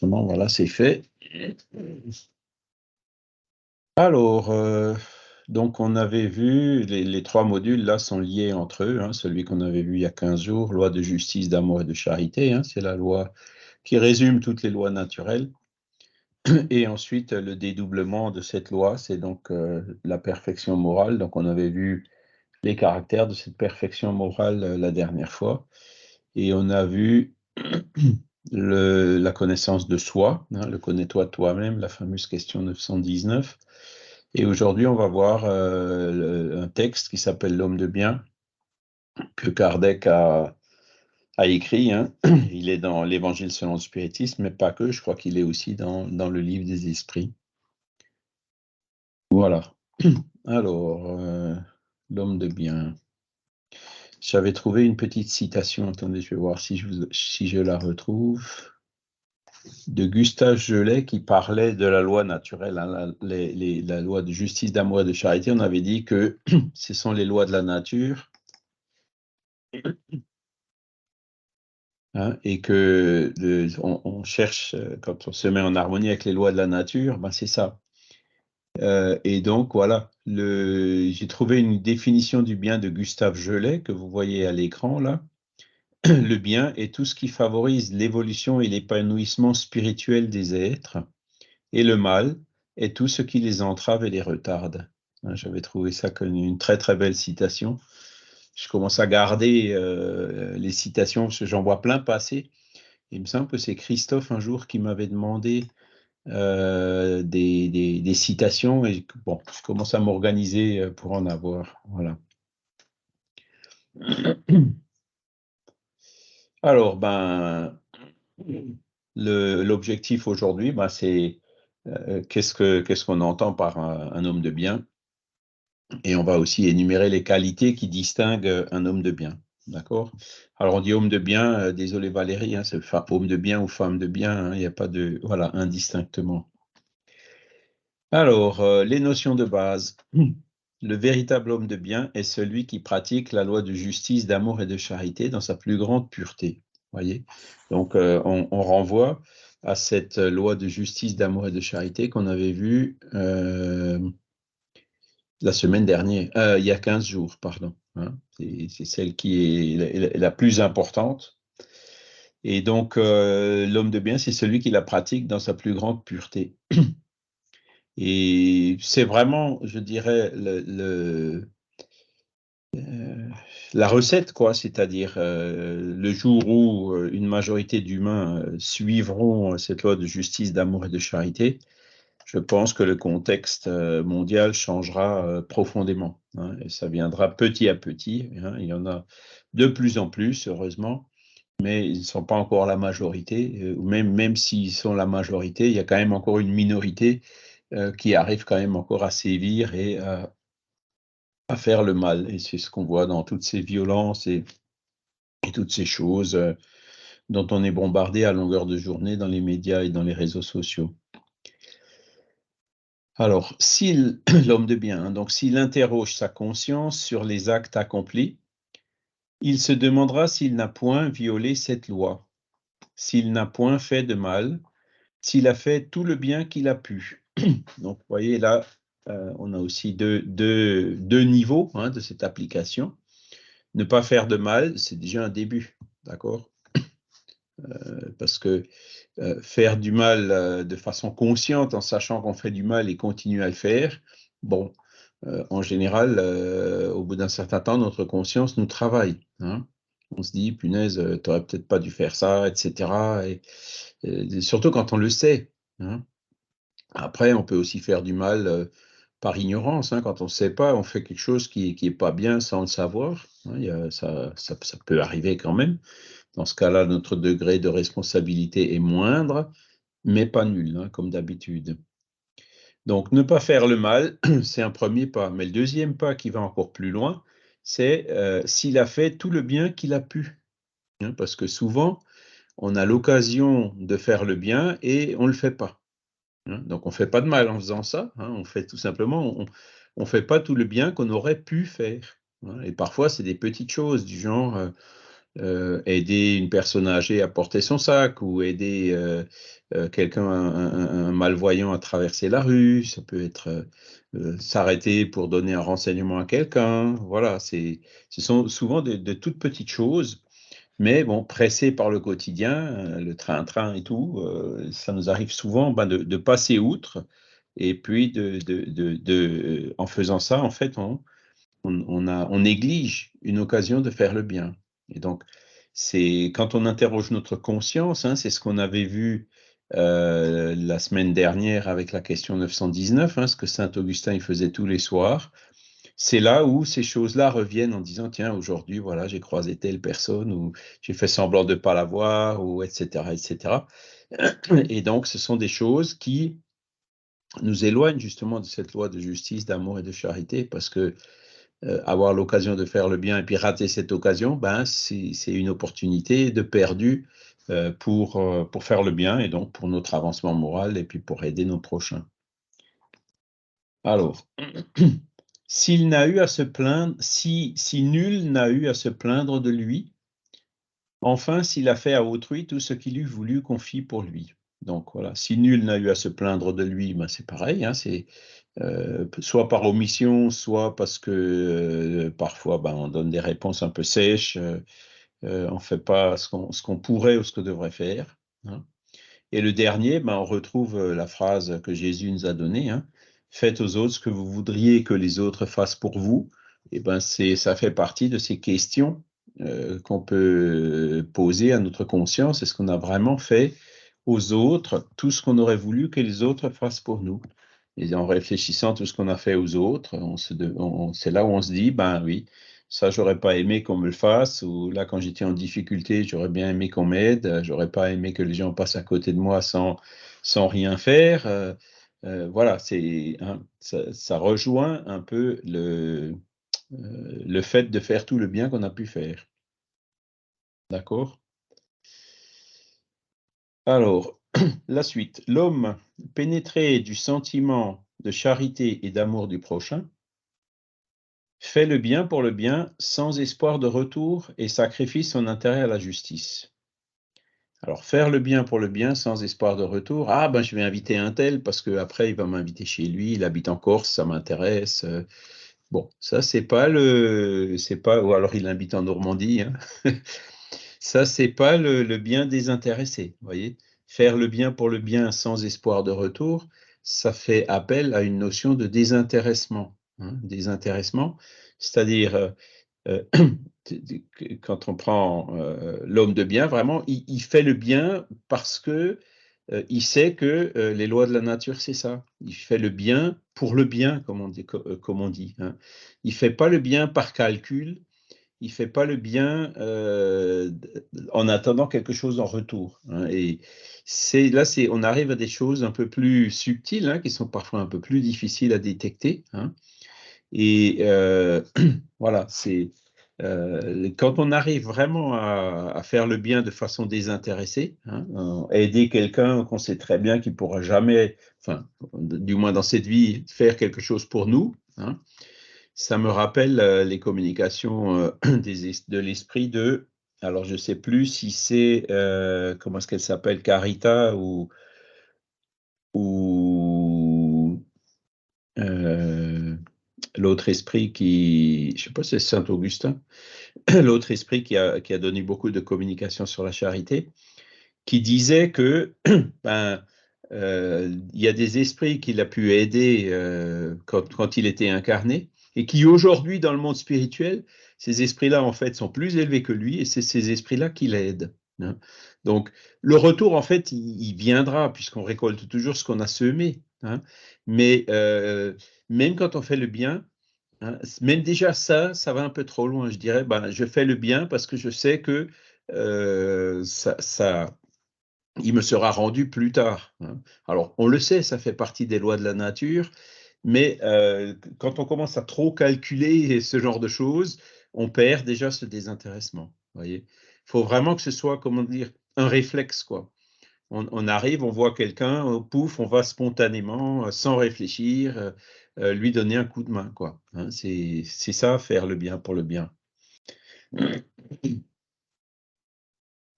Bon, voilà, c'est fait. Alors, donc on avait vu, les trois modules là sont liés entre eux, hein, celui qu'on avait vu il y a 15 jours, loi de justice, d'amour et de charité, hein, c'est la loi qui résume toutes les lois naturelles. Et ensuite, le dédoublement de cette loi, c'est donc la perfection morale. Donc on avait vu les caractères de cette perfection morale la dernière fois. Et on a vu la connaissance de soi, hein, le connais-toi toi-même, la fameuse question 919. Et aujourd'hui, on va voir un texte qui s'appelle L'homme de bien, que Kardec a écrit. Hein. Il est dans l'Évangile selon le spiritisme, mais pas que, je crois qu'il est aussi dans le livre des esprits. Voilà. Alors, l'homme de bien. J'avais trouvé une petite citation, attendez, je vais voir si je la retrouve, de Gustave Gelée qui parlait de la loi naturelle, hein, la loi de justice, d'amour et de charité. On avait dit que ce sont les lois de la nature, hein, et que on cherche, quand on se met en harmonie avec les lois de la nature, ben c'est ça. Et donc, voilà, j'ai trouvé une définition du bien de Gustave Gelée que vous voyez à l'écran, là. Le bien est tout ce qui favorise l'évolution et l'épanouissement spirituel des êtres, et le mal est tout ce qui les entrave et les retarde. Hein, j'avais trouvé ça comme une très très belle citation. Je commence à garder les citations parce que j'en vois plein passer. Il me semble que c'est Christophe un jour qui m'avait demandé des citations et bon, je commence à m'organiser pour en avoir. Voilà. Alors, ben, l'objectif aujourd'hui, ben, c'est qu'est-ce qu'on entend par un homme de bien? Et on va aussi énumérer les qualités qui distinguent un homme de bien. D'accord? Alors, on dit homme de bien, désolé Valérie, hein, c'est homme de bien ou femme de bien, hein, il n'y a pas de. Voilà, indistinctement. Alors, les notions de base. Le véritable homme de bien est celui qui pratique la loi de justice, d'amour et de charité dans sa plus grande pureté. Voyez? Donc, on renvoie à cette loi de justice, d'amour et de charité qu'on avait vue la semaine dernière, il y a 15 jours, pardon. Hein. C'est celle qui est la plus importante. Et donc, l'homme de bien, c'est celui qui la pratique dans sa plus grande pureté. Et c'est vraiment, je dirais, la recette, quoi, c'est-à-dire le jour où une majorité d'humains suivront cette loi de justice, d'amour et de charité, je pense que le contexte mondial changera profondément. Hein, et ça viendra petit à petit. Hein, il y en a de plus en plus, heureusement, mais ils ne sont pas encore la majorité. Même s'ils sont la majorité, il y a quand même encore une minorité qui arrive quand même encore à sévir et à faire le mal. Et c'est ce qu'on voit dans toutes ces violences et toutes ces choses dont on est bombardé à longueur de journée dans les médias et dans les réseaux sociaux. Alors, l'homme de bien, hein, donc s'il interroge sa conscience sur les actes accomplis, il se demandera s'il n'a point violé cette loi, s'il n'a point fait de mal, s'il a fait tout le bien qu'il a pu. Donc, vous voyez, là, on a aussi deux niveaux hein, de cette application. Ne pas faire de mal, c'est déjà un début, d'accord? Parce que faire du mal de façon consciente en sachant qu'on fait du mal et continuer à le faire, bon, en général, au bout d'un certain temps, notre conscience nous travaille. Hein. On se dit, punaise, tu n'aurais peut-être pas dû faire ça, etc. Et surtout quand on le sait. Hein. Après, on peut aussi faire du mal par ignorance. Hein. Quand on ne sait pas, on fait quelque chose qui est pas bien sans le savoir. Hein. Ça peut arriver quand même. Dans ce cas-là, notre degré de responsabilité est moindre, mais pas nul, hein, comme d'habitude. Donc, ne pas faire le mal, c'est un premier pas. Mais le deuxième pas qui va encore plus loin, c'est s'il a fait tout le bien qu'il a pu. Hein, parce que souvent, on a l'occasion de faire le bien et on ne le fait pas. Hein. Donc, on ne fait pas de mal en faisant ça. Hein, on fait tout simplement, on ne fait pas tout le bien qu'on aurait pu faire. Hein. Et parfois, c'est des petites choses du genre aider une personne âgée à porter son sac ou aider quelqu'un, un malvoyant à traverser la rue, ça peut être s'arrêter pour donner un renseignement à quelqu'un. Voilà, ce sont souvent de toutes petites choses, mais bon, pressé par le quotidien, le train-train et tout, ça nous arrive souvent de passer outre. Et puis, en faisant ça, en fait, on néglige une occasion de faire le bien. Et donc, c'est quand on interroge notre conscience, hein, c'est ce qu'on avait vu la semaine dernière avec la question 919, hein, ce que saint Augustin il faisait tous les soirs. C'est là où ces choses-là reviennent en disant, tiens, aujourd'hui, voilà, j'ai croisé telle personne, ou j'ai fait semblant de ne pas la voir, ou etc., etc. Et donc, ce sont des choses qui nous éloignent justement de cette loi de justice, d'amour et de charité, parce que avoir l'occasion de faire le bien et puis rater cette occasion, ben, c'est une opportunité de perdu pour faire le bien et donc pour notre avancement moral et puis pour aider nos prochains. Alors, s'il n'a eu à se plaindre, si nul n'a eu à se plaindre de lui, enfin, s'il a fait à autrui tout ce qu'il eût voulu qu'on fît pour lui. Donc voilà, si nul n'a eu à se plaindre de lui, ben, c'est pareil, hein, c'est soit par omission, soit parce que parfois ben, on donne des réponses un peu sèches, on ne fait pas ce qu'on pourrait ou ce qu'on devrait faire. Hein. Et le dernier, ben, on retrouve la phrase que Jésus nous a donnée, hein, faites aux autres ce que vous voudriez que les autres fassent pour vous. Et ben, ça fait partie de ces questions qu'on peut poser à notre conscience. Est-ce qu'on a vraiment fait aux autres tout ce qu'on aurait voulu que les autres fassent pour nous? Et en réfléchissant à tout ce qu'on a fait aux autres, c'est là où on se dit, ben oui, ça, j'aurais pas aimé qu'on me le fasse, ou là, quand j'étais en difficulté, j'aurais bien aimé qu'on m'aide, j'aurais pas aimé que les gens passent à côté de moi sans rien faire. Voilà, ça rejoint un peu le fait de faire tout le bien qu'on a pu faire. D'accord? Alors, la suite. L'homme pénétré du sentiment de charité et d'amour du prochain fait le bien pour le bien sans espoir de retour et sacrifie son intérêt à la justice. Alors, faire le bien pour le bien sans espoir de retour. Ah, ben, je vais inviter un tel parce qu'après, il va m'inviter chez lui. Il habite en Corse, ça m'intéresse. Bon, ça, c'est pas, ou alors il invite en Normandie. Hein. Ça, c'est pas le bien désintéressé. Vous voyez, faire le bien pour le bien sans espoir de retour, ça fait appel à une notion de désintéressement. Hein, désintéressement, c'est-à-dire euh, quand on prend l'homme de bien, vraiment, il fait le bien parce que il sait que les lois de la nature, c'est ça. Il fait le bien pour le bien, comme on dit. Hein. Il fait pas le bien par calcul. Il fait pas le bien en attendant quelque chose en retour. Hein. Et on arrive à des choses un peu plus subtiles, hein, qui sont parfois un peu plus difficiles à détecter. Hein. Et voilà, quand on arrive vraiment à faire le bien de façon désintéressée, hein, aider quelqu'un qu'on sait très bien qu'il pourra jamais, enfin, du moins dans cette vie, faire quelque chose pour nous, hein, ça me rappelle les communications de l'esprit de, alors je ne sais plus si c'est, comment est-ce qu'elle s'appelle, Carita ou l'autre esprit qui, je ne sais pas si c'est Saint-Augustin, l'autre esprit qui a donné beaucoup de communication sur la charité, qui disait que ben, il y a des esprits qu'il a pu aider quand il était incarné, et qui aujourd'hui, dans le monde spirituel, ces esprits-là, en fait, sont plus élevés que lui, et c'est ces esprits-là qui l'aident. Hein. Donc, le retour, en fait, il viendra, puisqu'on récolte toujours ce qu'on a semé. Hein. Mais même quand on fait le bien, hein, même déjà ça va un peu trop loin. Je dirais, ben, je fais le bien parce que je sais que il me sera rendu plus tard. Hein. Alors, on le sait, ça fait partie des lois de la nature, mais quand on commence à trop calculer ce genre de choses, on perd déjà ce désintéressement. Voyez, il faut vraiment que ce soit, comment dire, un réflexe, quoi. On arrive, on voit quelqu'un, pouf, on va spontanément, sans réfléchir, lui donner un coup de main, quoi. Hein, c'est ça, faire le bien pour le bien.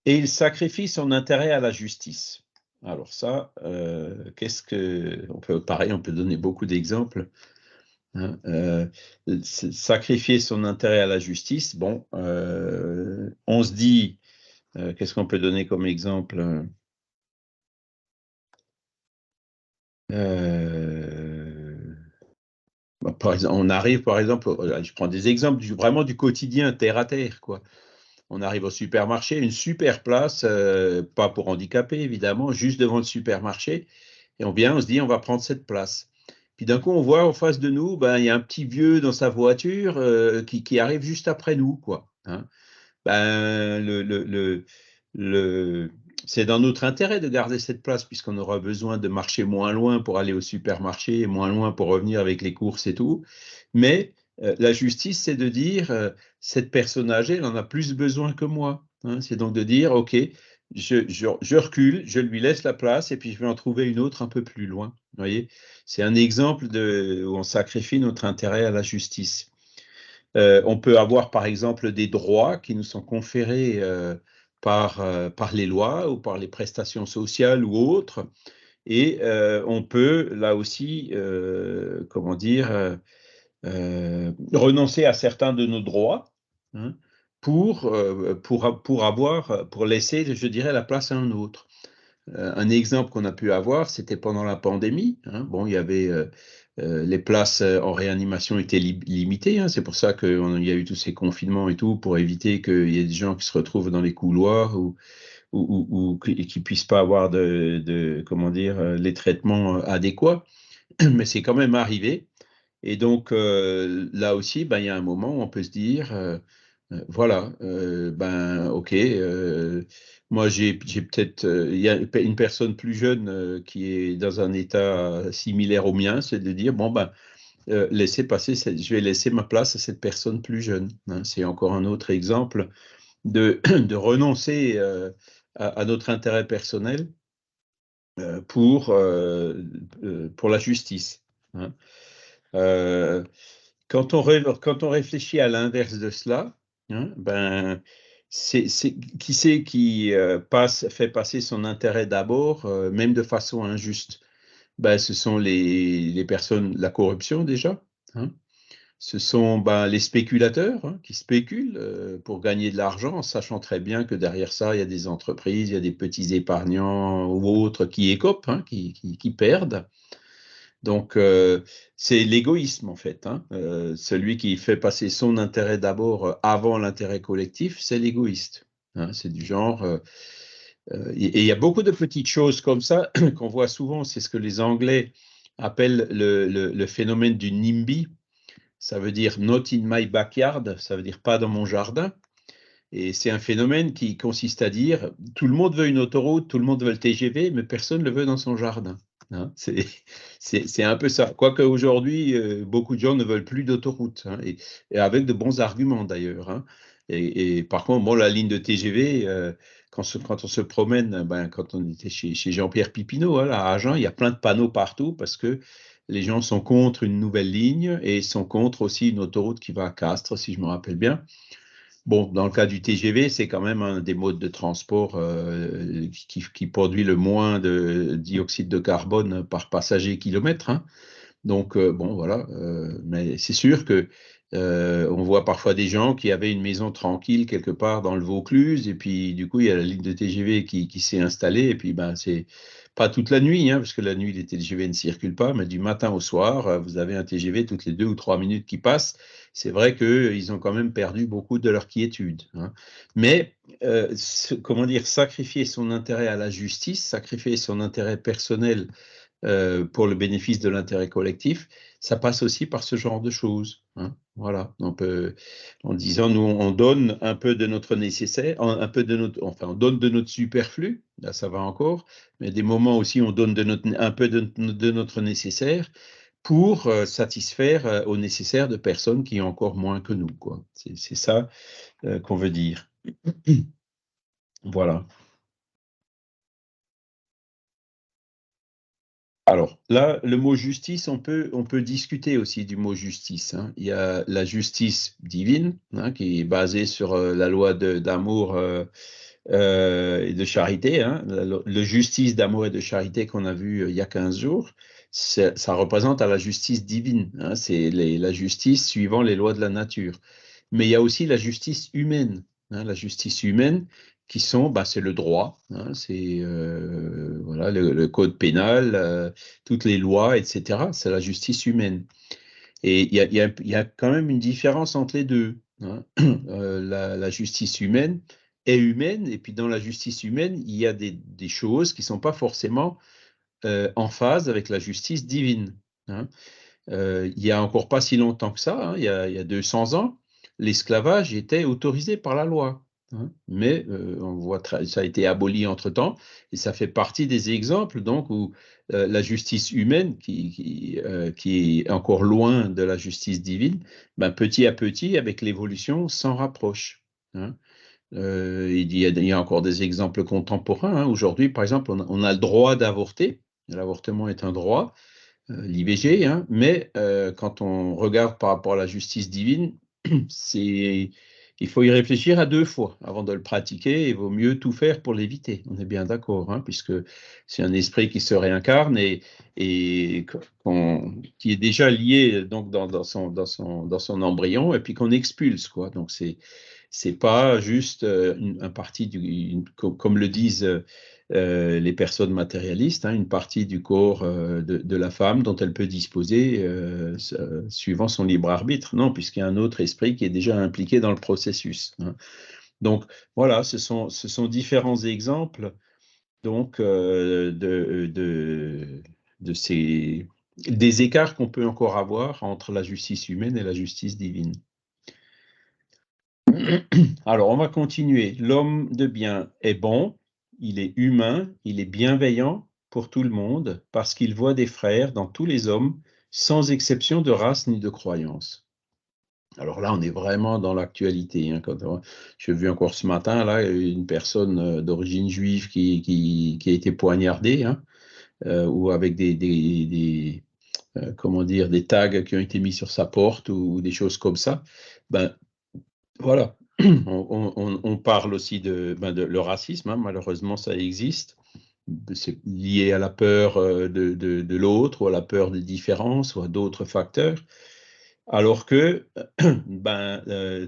et il sacrifie son intérêt à la justice. Alors ça, pareil, on peut donner beaucoup d'exemples. Hein, sacrifier son intérêt à la justice, bon, on se dit, qu'est-ce qu'on peut donner comme exemple? Par exemple, on arrive, par exemple, je prends des exemples vraiment du quotidien, terre à terre, quoi. On arrive au supermarché, une super place, pas pour handicapés, évidemment, juste devant le supermarché, et on se dit, on va prendre cette place. Puis d'un coup, on voit en face de nous, ben, il y a un petit vieux dans sa voiture qui arrive juste après nous, quoi. Hein. Ben, c'est dans notre intérêt de garder cette place puisqu'on aura besoin de marcher moins loin pour aller au supermarché et moins loin pour revenir avec les courses et tout. Mais la justice, c'est de dire, cette personne âgée, elle en a plus besoin que moi. Hein. C'est donc de dire, OK, je recule, je lui laisse la place et puis je vais en trouver une autre un peu plus loin. Vous voyez, c'est un exemple où on sacrifie notre intérêt à la justice. On peut avoir, par exemple, des droits qui nous sont conférés par les lois ou par les prestations sociales ou autres. Et on peut, là aussi, comment dire, renoncer à certains de nos droits, hein, pour laisser, je dirais, la place à un autre. Un exemple qu'on a pu avoir, c'était pendant la pandémie. Hein. Bon, il y avait les places en réanimation étaient limitées. Hein. C'est pour ça qu'il y a eu tous ces confinements et tout, pour éviter qu'il y ait des gens qui se retrouvent dans les couloirs ou qui ne puissent pas avoir comment dire, les traitements adéquats. Mais c'est quand même arrivé. Et donc, là aussi, ben, il y a un moment où on peut se dire, voilà, ben, OK, moi, j'ai peut-être, il y a une personne plus jeune qui est dans un état similaire au mien, c'est de dire, bon, ben, je vais laisser ma place à cette personne plus jeune. Hein. C'est encore un autre exemple de renoncer à notre intérêt personnel pour la justice. Hein. Euh, quand on réfléchit à l'inverse de cela, hein, ben, qui c'est qui fait passer son intérêt d'abord, même de façon injuste? Ben, ce sont les personnes, la corruption déjà. Hein. Ce sont ben, les spéculateurs hein, qui spéculent pour gagner de l'argent, en sachant très bien que derrière ça, il y a des entreprises, il y a des petits épargnants ou autres qui écopent, hein, qui perdent. Donc, c'est l'égoïsme, en fait. Hein. Celui qui fait passer son intérêt d'abord avant l'intérêt collectif, c'est l'égoïste. Hein. C'est du genre. Et il y a beaucoup de petites choses comme ça qu'on voit souvent. C'est ce que les Anglais appellent le phénomène du NIMBY. Ça veut dire not in my backyard, ça veut dire pas dans mon jardin. Et c'est un phénomène qui consiste à dire tout le monde veut une autoroute, tout le monde veut le TGV, mais personne ne le veut dans son jardin. Hein, c'est un peu ça. Quoique aujourd'hui, beaucoup de gens ne veulent plus d'autoroute, hein, et avec de bons arguments d'ailleurs. Hein. Et par contre, bon, la ligne de TGV, quand on se promène, ben, quand on était chez Jean-Pierre Pipineau, hein, à Agen, il y a plein de panneaux partout parce que les gens sont contre une nouvelle ligne et sont contre aussi une autoroute qui va à Castres, si je me rappelle bien. Bon, dans le cas du TGV, c'est quand même un des modes de transport qui produit le moins de dioxyde de carbone par passager kilomètre. Hein. Donc, bon, voilà. Mais c'est sûr que on voit parfois des gens qui avaient une maison tranquille quelque part dans le Vaucluse, et puis du coup, il y a la ligne de TGV qui s'est installée, et puis ben, c'est pas toute la nuit, hein, parce que la nuit, les TGV ne circulent pas, mais du matin au soir, vous avez un TGV toutes les 2 ou 3 minutes qui passe. C'est vrai qu'ils ont quand même perdu beaucoup de leur quiétude. Hein. Mais, comment dire, sacrifier son intérêt à la justice, sacrifier son intérêt personnel pour le bénéfice de l'intérêt collectif, ça passe aussi par ce genre de choses. Hein. Voilà. Donc, en disant, nous, on donne un peu de notre nécessaire, un peu de notre, enfin, on donne de notre superflu, là, ça va encore, mais des moments aussi, on donne un peu de notre nécessaire pour satisfaire au nécessaire de personnes qui ont encore moins que nous. Quoi. C'est ça qu'on veut dire. Voilà. Alors là, le mot justice, on peut discuter aussi du mot justice. Hein. Il y a la justice divine, hein, qui est basée sur la loi d'amour et de charité, hein, le justice d'amour et de charité qu'on a vu il y a 15 jours, ça représente à la justice divine, hein, c'est la justice suivant les lois de la nature. Mais il y a aussi la justice humaine, hein, la justice humaine qui sont, bah, c'est le droit, hein, c'est voilà, le code pénal, toutes les lois, etc. C'est la justice humaine. Et il y a quand même une différence entre les deux, hein. La justice humaine est humaine, et puis dans la justice humaine, il y a des choses qui ne sont pas forcément en phase avec la justice divine, hein. Il y a encore pas si longtemps que ça, hein, il y a 200 ans, l'esclavage était autorisé par la loi, hein. Mais on voit ça a été aboli entre-temps, et ça fait partie des exemples donc où la justice humaine, qui est encore loin de la justice divine, ben, petit à petit, avec l'évolution, s'en rapproche, hein. Il y a encore des exemples contemporains, hein. Aujourd'hui, par exemple, on a le droit d'avorter. L'avortement est un droit, l'IVG, hein, mais quand on regarde par rapport à la justice divine, il faut y réfléchir à 2 fois avant de le pratiquer. Il vaut mieux tout faire pour l'éviter. On est bien d'accord, hein, puisque c'est un esprit qui se réincarne et qui est déjà lié donc dans son embryon, et puis qu'on expulse, quoi. Donc c'est pas juste un parti comme le disent les personnes matérialistes, hein, une partie du corps de la femme dont elle peut disposer suivant son libre arbitre. Non, puisqu'il y a un autre esprit qui est déjà impliqué dans le processus, hein. Donc voilà, ce sont différents exemples donc des écarts qu'on peut encore avoir entre la justice humaine et la justice divine. Alors, on va continuer. L'homme de bien est bon, il est humain, il est bienveillant pour tout le monde, parce qu'il voit des frères dans tous les hommes, sans exception de race ni de croyance. Alors là, on est vraiment dans l'actualité, hein. J'ai vu encore ce matin là, une personne d'origine juive qui a été poignardée, hein, ou avec comment dire, des tags qui ont été mis sur sa porte ou des choses comme ça. Ben, voilà. On parle aussi de le racisme, hein, malheureusement ça existe. C'est lié à la peur de l'autre, ou à la peur des différences, ou à d'autres facteurs, alors que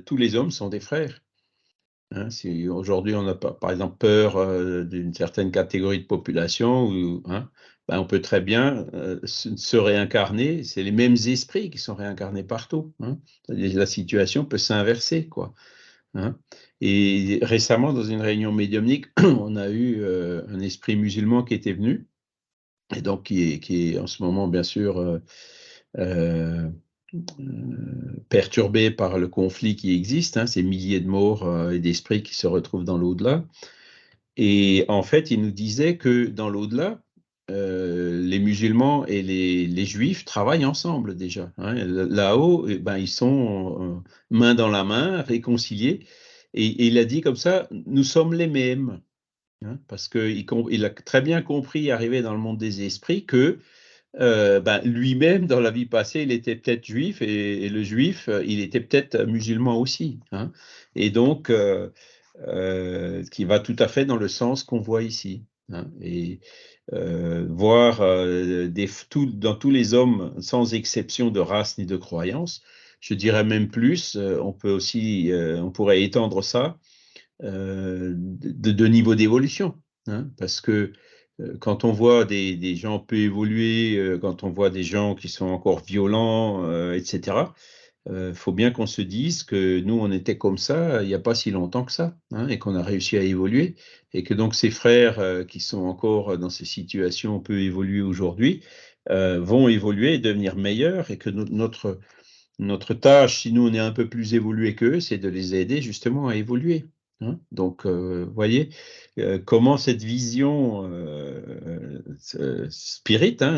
tous les hommes sont des frères, hein. Si aujourd'hui on a par exemple peur d'une certaine catégorie de population, hein, on peut très bien se réincarner, c'est les mêmes esprits qui sont réincarnés partout, hein. La situation peut s'inverser, quoi, hein. Et récemment, dans une réunion médiumnique, on a eu un esprit musulman qui était venu, et donc qui est en ce moment, bien sûr, euh, perturbé par le conflit qui existe, hein, ces milliers de morts et d'esprits qui se retrouvent dans l'au-delà. Et en fait, il nous disait que dans l'au-delà, les musulmans et les juifs travaillent ensemble déjà, hein. Là-haut, eh ben, ils sont main dans la main, réconciliés. Et il a dit comme ça, nous sommes les mêmes, hein, parce qu'il a très bien compris, arrivé dans le monde des esprits, que lui-même, dans la vie passée, il était peut-être juif, et le juif, il était peut-être musulman aussi, hein. Et donc, qui va tout à fait dans le sens qu'on voit ici, hein. Et voir dans tous les hommes, sans exception de race ni de croyance, je dirais même plus, on pourrait étendre ça de niveau d'évolution, hein, parce que quand on voit des gens peu évoluer, quand on voit des gens qui sont encore violents, etc., faut bien qu'on se dise que nous, on était comme ça il n'y a pas si longtemps que ça, hein, et qu'on a réussi à évoluer, et que donc ces frères qui sont encore dans ces situations peu évoluées aujourd'hui vont évoluer et devenir meilleurs, et que notre tâche, si nous on est un peu plus évolué qu'eux, c'est de les aider justement à évoluer, hein. Donc, voyez comment cette vision hein,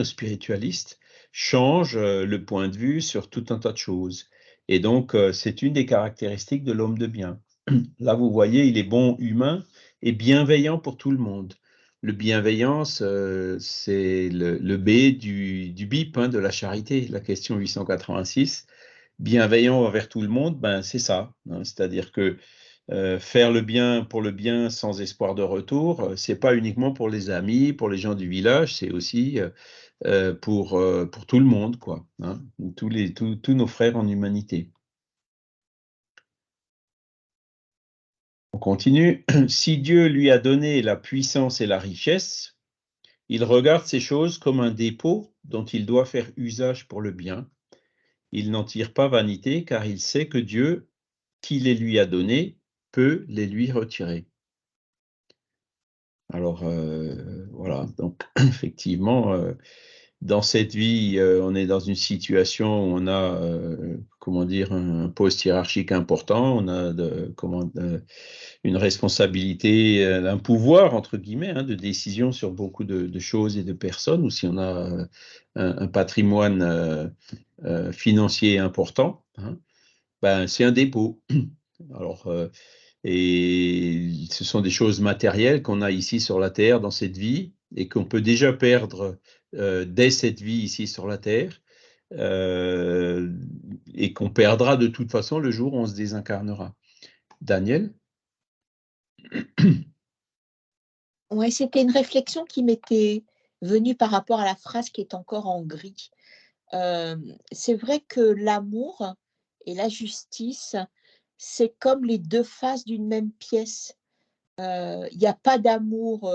spiritualiste change le point de vue sur tout un tas de choses. Et donc, c'est une des caractéristiques de l'homme de bien. Là, vous voyez, il est bon, humain et bienveillant pour tout le monde. Le bienveillance, c'est le B du BIP, hein, de la charité, la question 886. Bienveillant envers tout le monde, c'est ça, hein. C'est-à-dire que faire le bien pour le bien sans espoir de retour, c'est pas uniquement pour les amis, pour les gens du village, c'est aussi pour tout le monde, quoi, hein, tous nos frères en humanité. On continue. Si Dieu lui a donné la puissance et la richesse, il regarde ces choses comme un dépôt dont il doit faire usage pour le bien. Il n'en tire pas vanité, car il sait que Dieu, qui les lui a donnés, peut les lui retirer. Alors, voilà, donc effectivement, dans cette vie, on est dans une situation où on a, comment dire, un poste hiérarchique important, on a une responsabilité, un pouvoir, entre guillemets, hein, de décision sur beaucoup de choses et de personnes, ou si on a un patrimoine financier important, hein, ben, c'est un dépôt. Alors, et ce sont des choses matérielles qu'on a ici sur la Terre, dans cette vie, et qu'on peut déjà perdre dès cette vie ici sur la Terre, euh, et qu'on perdra de toute façon le jour où on se désincarnera. Daniel? Ouais, c'était une réflexion qui m'était venue par rapport à la phrase qui est encore en gris. C'est vrai que l'amour et la justice, c'est comme les 2 faces d'une même pièce. Il y a pas d'amour,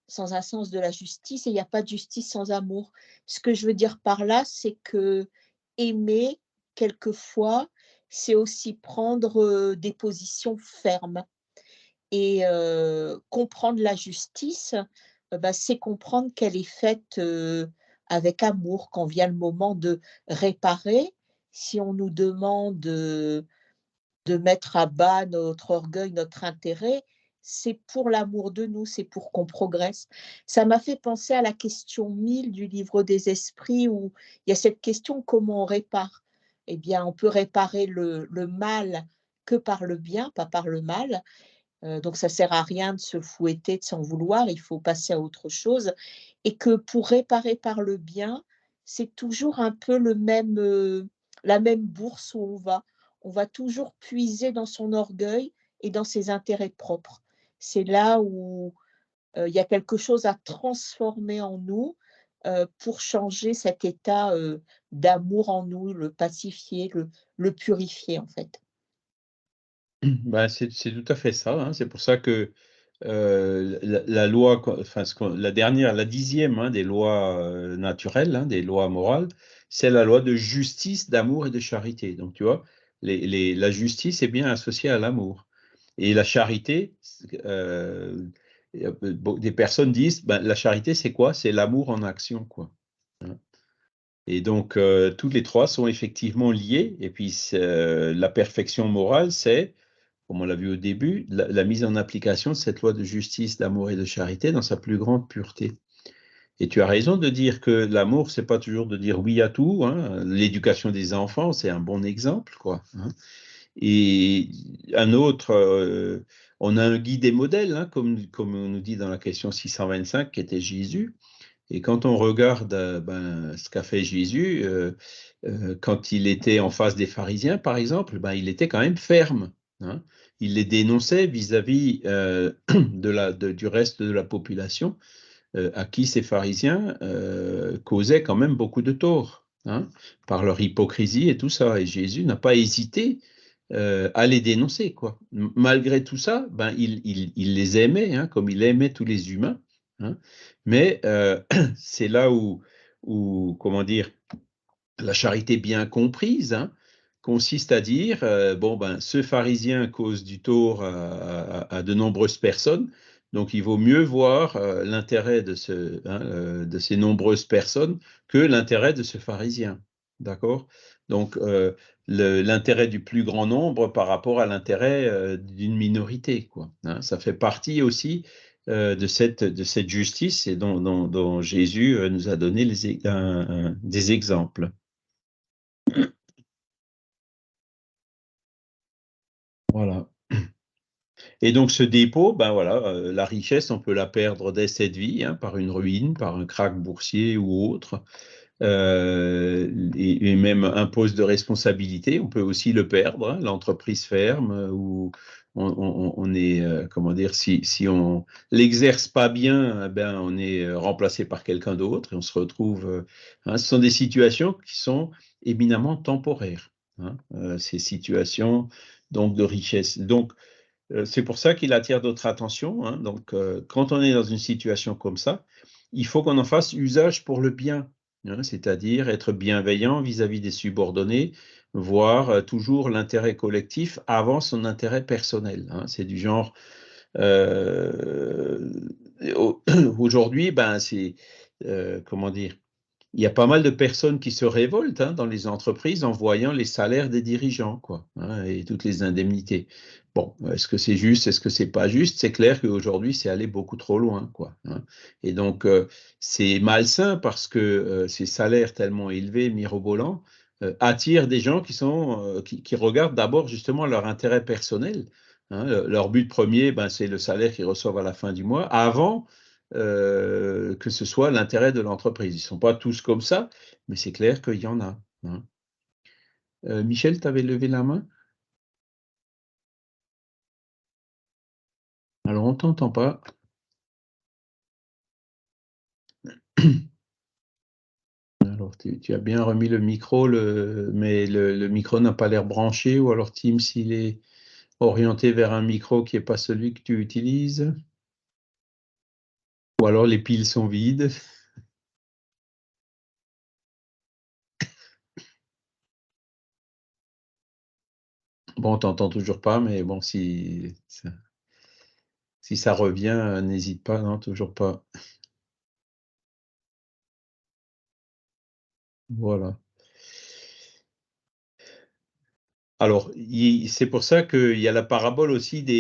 sans un sens de la justice et il y a pas de justice sans amour. Ce que je veux dire par là, c'est que aimer, quelquefois, c'est aussi prendre, des positions fermes et comprendre la justice, bah, c'est comprendre qu'elle est faite, avec amour. Quand vient le moment de réparer, si on nous demande, de mettre à bas notre orgueil, notre intérêt, c'est pour l'amour de nous, c'est pour qu'on progresse. Ça m'a fait penser à la question 1000 du livre des esprits où il y a cette question: «Comment on répare?» Eh bien, on peut réparer le mal que par le bien, pas par le mal. Donc ça sert à rien de se fouetter, de s'en vouloir, il faut passer à autre chose et que pour réparer par le bien, c'est toujours un peu la même bourse où on va. On va toujours puiser dans son orgueil et dans ses intérêts propres. C'est là où, il y a quelque chose à transformer en nous, pour changer cet état, d'amour en nous, le pacifier, le purifier, en fait. Ben, c'est tout à fait ça, hein. C'est pour ça que la loi, enfin, la dernière, la 10e, hein, des lois naturelles, hein, des lois morales, c'est la loi de justice, d'amour et de charité. Donc, tu vois, la justice est bien associée à l'amour. Et la charité, des personnes disent, ben, la charité, c'est quoi? C'est l'amour en action, quoi, hein. Et donc, tous les trois sont effectivement liés. Et puis, la perfection morale, c'est, comme on l'a vu au début, la mise en application de cette loi de justice, d'amour et de charité dans sa plus grande pureté. Et tu as raison de dire que l'amour, c'est pas toujours de dire oui à tout, hein. L'éducation des enfants, c'est un bon exemple, quoi, hein. Et un autre, on a un guide et modèle, hein, comme on nous dit dans la question 625, qui était Jésus. Et quand on regarde ben, ce qu'a fait Jésus, quand il était en face des pharisiens, par exemple, ben, il était quand même ferme, hein. Il les dénonçait vis-à-vis du reste de la population, à qui ces pharisiens causaient quand même beaucoup de tort, hein, par leur hypocrisie et tout ça. Et Jésus n'a pas hésité à les dénoncer, quoi. Malgré tout ça, ben, il les aimait, hein, comme il aimait tous les humains, hein. Mais c'est là où, comment dire, la charité bien comprise, hein, consiste à dire, bon, ben, ce pharisien cause du tort à de nombreuses personnes, donc il vaut mieux voir l'intérêt de ces nombreuses personnes que l'intérêt de ce pharisien. D'accord? Donc, l'intérêt du plus grand nombre par rapport à l'intérêt d'une minorité, quoi, hein. Ça fait partie aussi de cette justice et dont Jésus nous a donné des exemples. Voilà. Et donc ce dépôt, ben voilà, la richesse, on peut la perdre dès cette vie, hein, par une ruine, par un krach boursier ou autre, et même un poste de responsabilité, on peut aussi le perdre, hein, l'entreprise ferme, ou on est, comment dire, si on l'exerce pas bien, eh ben, on est remplacé par quelqu'un d'autre et on se retrouve. Ce sont des situations qui sont éminemment temporaires, ces situations donc de richesse. Donc, c'est pour ça qu'il attire notre attention. Donc, quand on est dans une situation comme ça, il faut qu'on en fasse usage pour le bien, c'est-à-dire être bienveillant vis-à-vis des subordonnés, voir toujours l'intérêt collectif avant son intérêt personnel. C'est du genre, euh, aujourd'hui, ben, c'est, comment dire, il y a pas mal de personnes qui se révoltent dans les entreprises en voyant les salaires des dirigeants, quoi, et toutes les indemnités. Bon, est-ce que c'est juste, est-ce que c'est pas juste? C'est clair qu'aujourd'hui, c'est allé beaucoup trop loin, quoi. Et donc, c'est malsain parce que ces salaires tellement élevés, mirobolants, attirent des gens qui regardent d'abord justement leur intérêt personnel. Leur but premier, ben, c'est le salaire qu'ils reçoivent à la fin du mois, avant que ce soit l'intérêt de l'entreprise. Ils ne sont pas tous comme ça, mais c'est clair qu'il y en a. Michel, tu avais levé la main? Alors, on ne t'entend pas. Alors, tu as bien remis le micro, mais le micro n'a pas l'air branché, ou alors Teams, il est orienté vers un micro qui n'est pas celui que tu utilises, ou alors les piles sont vides. Bon, on t'entend toujours pas, mais bon, si ça revient, n'hésite pas, non, toujours pas. Voilà. Alors, c'est pour ça qu'il y a la parabole aussi de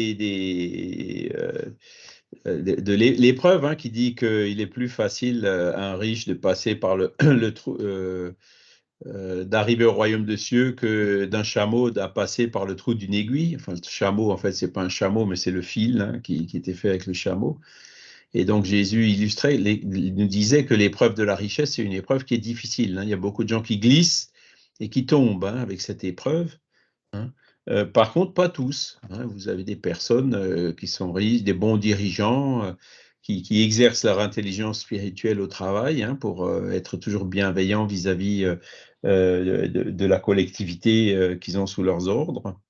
l'épreuve, qui dit qu'il est plus facile à un riche de passer par le trou, d'arriver au royaume des cieux que d'un chameau à passer par le trou d'une aiguille. Enfin, le chameau, en fait, c'est pas un chameau, mais c'est le fil qui était fait avec le chameau. Et donc, Jésus illustrait, il nous disait que l'épreuve de la richesse, c'est une épreuve qui est difficile. Il y a beaucoup de gens qui glissent et qui tombent avec cette épreuve. Par contre, pas tous. Vous avez des personnes qui sont riches, des bons dirigeants qui exercent leur intelligence spirituelle au travail pour être toujours bienveillants vis-à-vis de la collectivité qu'ils ont sous leurs ordres.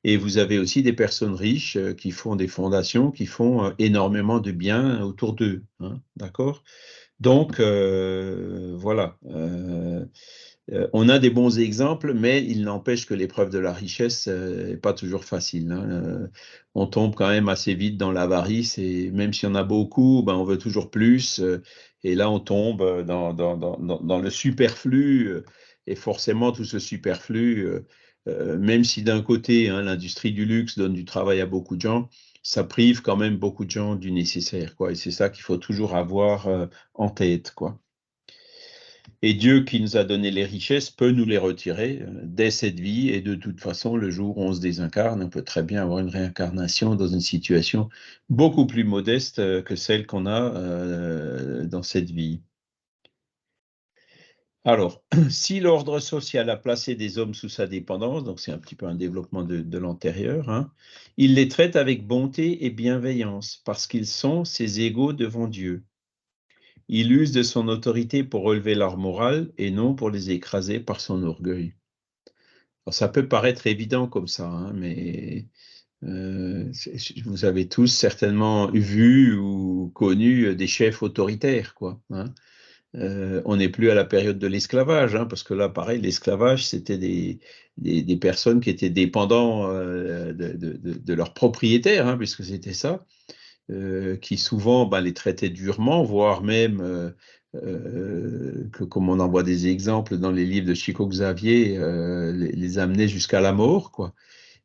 Et vous avez aussi des personnes riches qui font des fondations, qui font énormément de bien autour d'eux. D'accord? Donc, voilà. On a des bons exemples, mais il n'empêche que l'épreuve de la richesse n'est pas toujours facile. On tombe quand même assez vite dans l'avarice et même s'il y en a beaucoup, ben, on veut toujours plus. Et là, on tombe dans le superflu. Et forcément, tout ce superflu, même si d'un côté, l'industrie du luxe donne du travail à beaucoup de gens, ça prive quand même beaucoup de gens du nécessaire, quoi. Et c'est ça qu'il faut toujours avoir en tête, quoi. Et Dieu qui nous a donné les richesses peut nous les retirer dès cette vie. Et de toute façon, le jour où on se désincarne, on peut très bien avoir une réincarnation dans une situation beaucoup plus modeste que celle qu'on a dans cette vie. Alors, si l'ordre social a placé des hommes sous sa dépendance, donc c'est un petit peu un développement de l'antérieur, il les traite avec bonté et bienveillance parce qu'ils sont ses égaux devant Dieu. Il use de son autorité pour relever leur morale et non pour les écraser par son orgueil. Alors, ça peut paraître évident comme ça, mais vous avez tous certainement vu ou connu des chefs autoritaires, quoi. On n'est plus à la période de l'esclavage, parce que là, pareil, l'esclavage, c'était des personnes qui étaient dépendants de leurs propriétaires, puisque c'était ça. Qui souvent les traitaient durement, voire même, comme on en voit des exemples dans les livres de Chico Xavier, les amenaient jusqu'à la mort, quoi.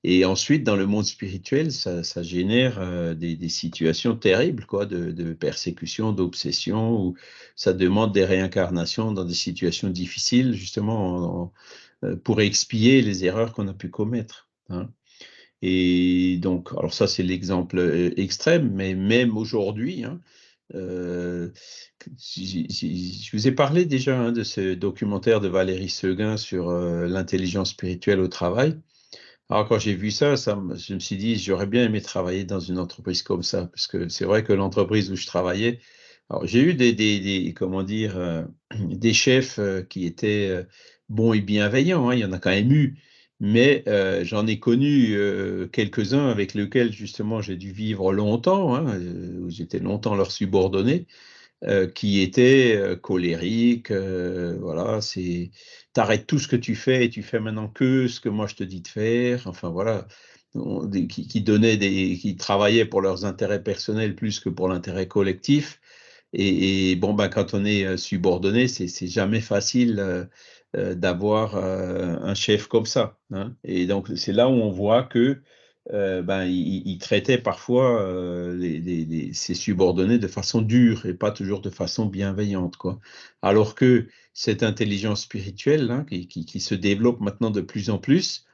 Et ensuite, dans le monde spirituel, ça génère des situations terribles, quoi, de persécution, d'obsession, où ça demande des réincarnations dans des situations difficiles, justement, pour expier les erreurs qu'on a pu commettre. Et donc, alors ça, c'est l'exemple extrême, mais même aujourd'hui, je vous ai parlé déjà de ce documentaire de Valérie Seguin sur l'intelligence spirituelle au travail. Alors, quand j'ai vu ça, je me suis dit, j'aurais bien aimé travailler dans une entreprise comme ça, parce que c'est vrai que l'entreprise où je travaillais, alors j'ai eu comment dire, des chefs qui étaient bons et bienveillants, hein, il y en a quand même eu, mais j'en ai connu quelques-uns avec lesquels justement j'ai dû vivre longtemps, hein, où j'étais longtemps leur subordonné, qui était colérique, voilà, t'arrêtes tout ce que tu fais et tu fais maintenant que ce que moi je te dis de faire, enfin voilà, qui travaillaient pour leurs intérêts personnels plus que pour l'intérêt collectif. Et bon, ben, quand on est subordonné, c'est jamais facile d'avoir un chef comme ça, hein. Et donc, c'est là où on voit que ben, il traitait parfois ses subordonnés de façon dure et pas toujours de façon bienveillante, quoi. Alors que cette intelligence spirituelle, hein, qui se développe maintenant de plus en plus,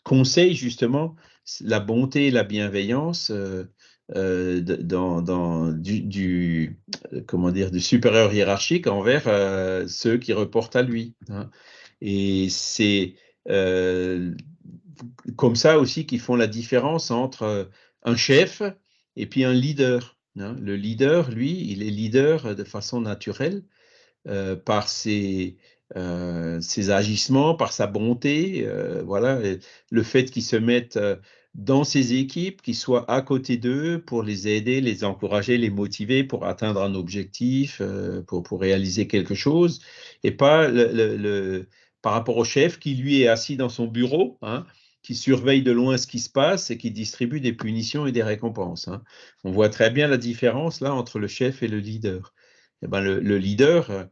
conseille justement la bonté et la bienveillance comment dire, du supérieur hiérarchique envers ceux qui reportent à lui, hein. Et c'est euh, comme ça aussi qu'ils font la différence entre un chef et puis un leader, hein. Le leader, lui, il est leader de façon naturelle par ses agissements, par sa bonté, voilà, et le fait qu'ils se mettent dans ses équipes, qu'ils soient à côté d'eux pour les aider, les encourager, les motiver pour atteindre un objectif, pour réaliser quelque chose, et pas par rapport au chef qui lui est assis dans son bureau, hein, qui surveille de loin ce qui se passe et qui distribue des punitions et des récompenses, hein. On voit très bien la différence là entre le chef et le leader. Eh ben, le leader,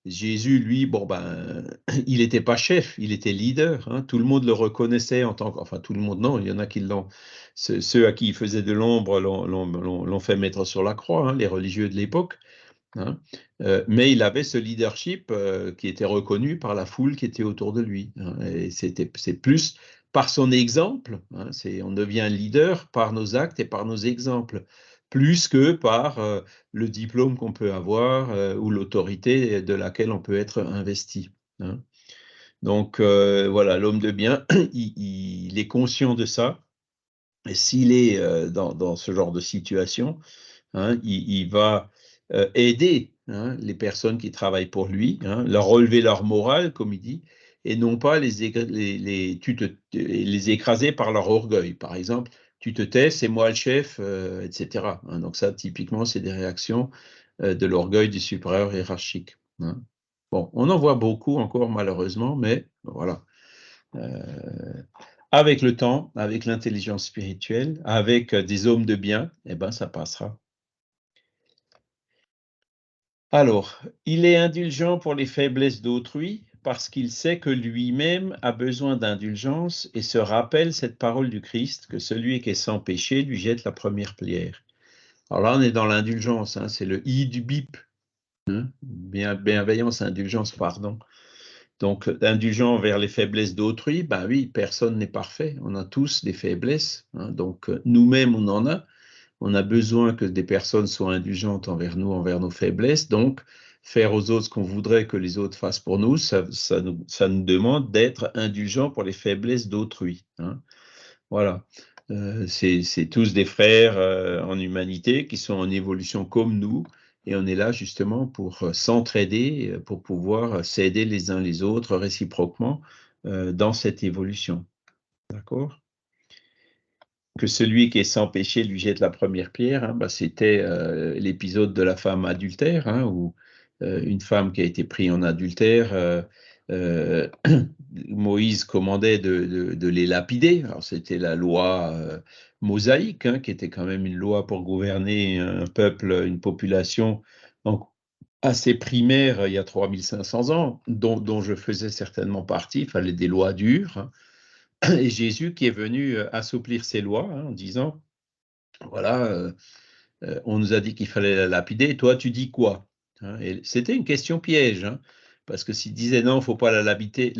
Jésus, lui, bon ben, il n'était pas chef, il était leader, hein. Tout le monde le reconnaissait en tant que, enfin tout le monde, non, il y en a qui l'ont, ceux à qui il faisait de l'ombre l'ont fait mettre sur la croix, hein, les religieux de l'époque, hein. Mais il avait ce leadership qui était reconnu par la foule qui était autour de lui, hein. Et c'est plus par son exemple, hein, on devient leader par nos actes et par nos exemples, plus que par le diplôme qu'on peut avoir ou l'autorité de laquelle on peut être investi, hein. Donc voilà, l'homme de bien, il est conscient de ça. Et s'il est dans ce genre de situation, hein, il va aider, hein, les personnes qui travaillent pour lui, hein, leur relever leur morale, comme il dit, et non pas les écraser par leur orgueil. Par exemple, tu te tais, c'est moi le chef, etc., hein. Donc ça, typiquement, c'est des réactions de l'orgueil du supérieur hiérarchique, hein. Bon, on en voit beaucoup encore, malheureusement, mais voilà. Avec le temps, avec l'intelligence spirituelle, avec des hommes de bien, eh ben, ça passera. Alors, il est indulgent pour les faiblesses d'autrui parce qu'il sait que lui-même a besoin d'indulgence et se rappelle cette parole du Christ que celui qui est sans péché lui jette la première pierre. Alors là, on est dans l'indulgence, hein, c'est le I du BIP, hein, bienveillance, indulgence, pardon. Donc, indulgent vers les faiblesses d'autrui, ben oui, personne n'est parfait, on a tous des faiblesses, hein, donc nous-mêmes, on en a. On a besoin que des personnes soient indulgentes envers nous, envers nos faiblesses. Donc, faire aux autres ce qu'on voudrait que les autres fassent pour nous, ça nous demande d'être indulgents pour les faiblesses d'autrui, hein. Voilà. C'est tous des frères en humanité qui sont en évolution comme nous. Et on est là justement pour s'entraider, pour pouvoir s'aider les uns les autres réciproquement dans cette évolution. D'accord? Que celui qui est sans péché lui jette la première pierre, hein, bah, c'était l'épisode de la femme adultère, hein, où une femme qui a été prise en adultère, euh, Moïse commandait de les lapider. Alors c'était la loi mosaïque, hein, qui était quand même une loi pour gouverner un peuple, une population assez primaire il y a 3500 ans, dont je faisais certainement partie. Il fallait des lois dures, hein. Et Jésus qui est venu assouplir ces lois, hein, en disant, voilà, on nous a dit qu'il fallait la lapider, et toi tu dis quoi, hein? Et c'était une question piège, hein, parce que s'il disait non, il ne faut pas la lapider,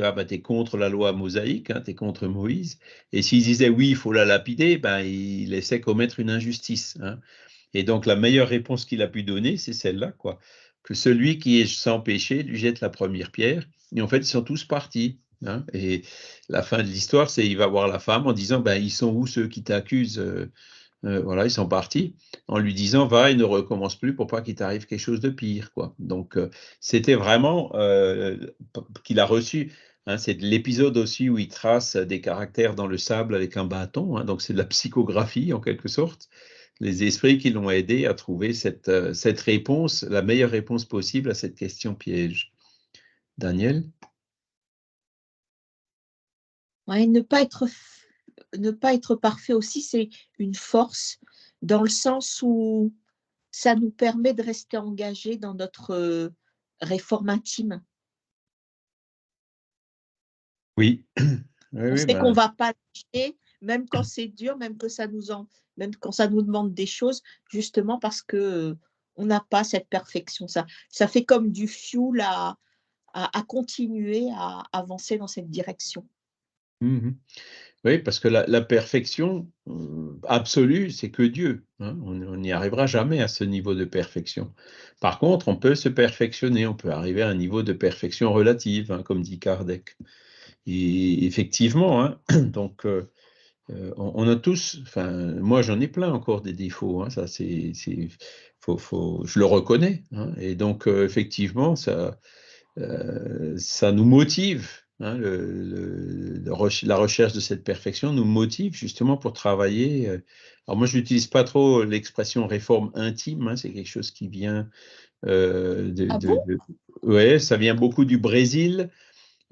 ah, ben, tu es contre la loi mosaïque, hein, tu es contre Moïse. Et s'il disait oui, il faut la lapider, ben, il laissait commettre une injustice, hein. Et donc la meilleure réponse qu'il a pu donner, c'est celle-là, quoi. Que celui qui est sans péché lui jette la première pierre. Et en fait, ils sont tous partis. hein. Et la fin de l'histoire, c'est il va voir la femme en disant, ben, ils sont où ceux qui t'accusent? Voilà, ils sont partis, en lui disant, va et ne recommence plus pour pas qu'il t'arrive quelque chose de pire, quoi. Donc, c'était vraiment qu'il a reçu. Hein, c'est l'épisode aussi où il trace des caractères dans le sable avec un bâton. Hein, donc, c'est de la psychographie, en quelque sorte. Les esprits qui l'ont aidé à trouver cette réponse, la meilleure réponse possible à cette question piège. Daniel? Ouais, ne pas être parfait aussi, c'est une force dans le sens où ça nous permet de rester engagés dans notre réforme intime. Oui. Oui, On oui, sait qu'on ben, ne va pas lâcher, même quand c'est dur, même quand ça nous demande des choses, justement parce que on n'a pas cette perfection. Ça fait comme du fuel à continuer à avancer dans cette direction. mhm. Oui, parce que la perfection absolue, c'est que Dieu. Hein. On n'y arrivera jamais à ce niveau de perfection. Par contre, on peut se perfectionner, on peut arriver à un niveau de perfection relative, hein, comme dit Kardec. Et effectivement, hein, donc on a tous, enfin, moi j'en ai plein encore des défauts, hein, ça je le reconnais. Hein. Et donc, effectivement, ça nous motive, hein, la recherche de cette perfection nous motive justement pour travailler. Alors moi, je n'utilise pas trop l'expression réforme intime, hein, c'est quelque chose qui vient Ah bon? ouais, ça vient beaucoup du Brésil.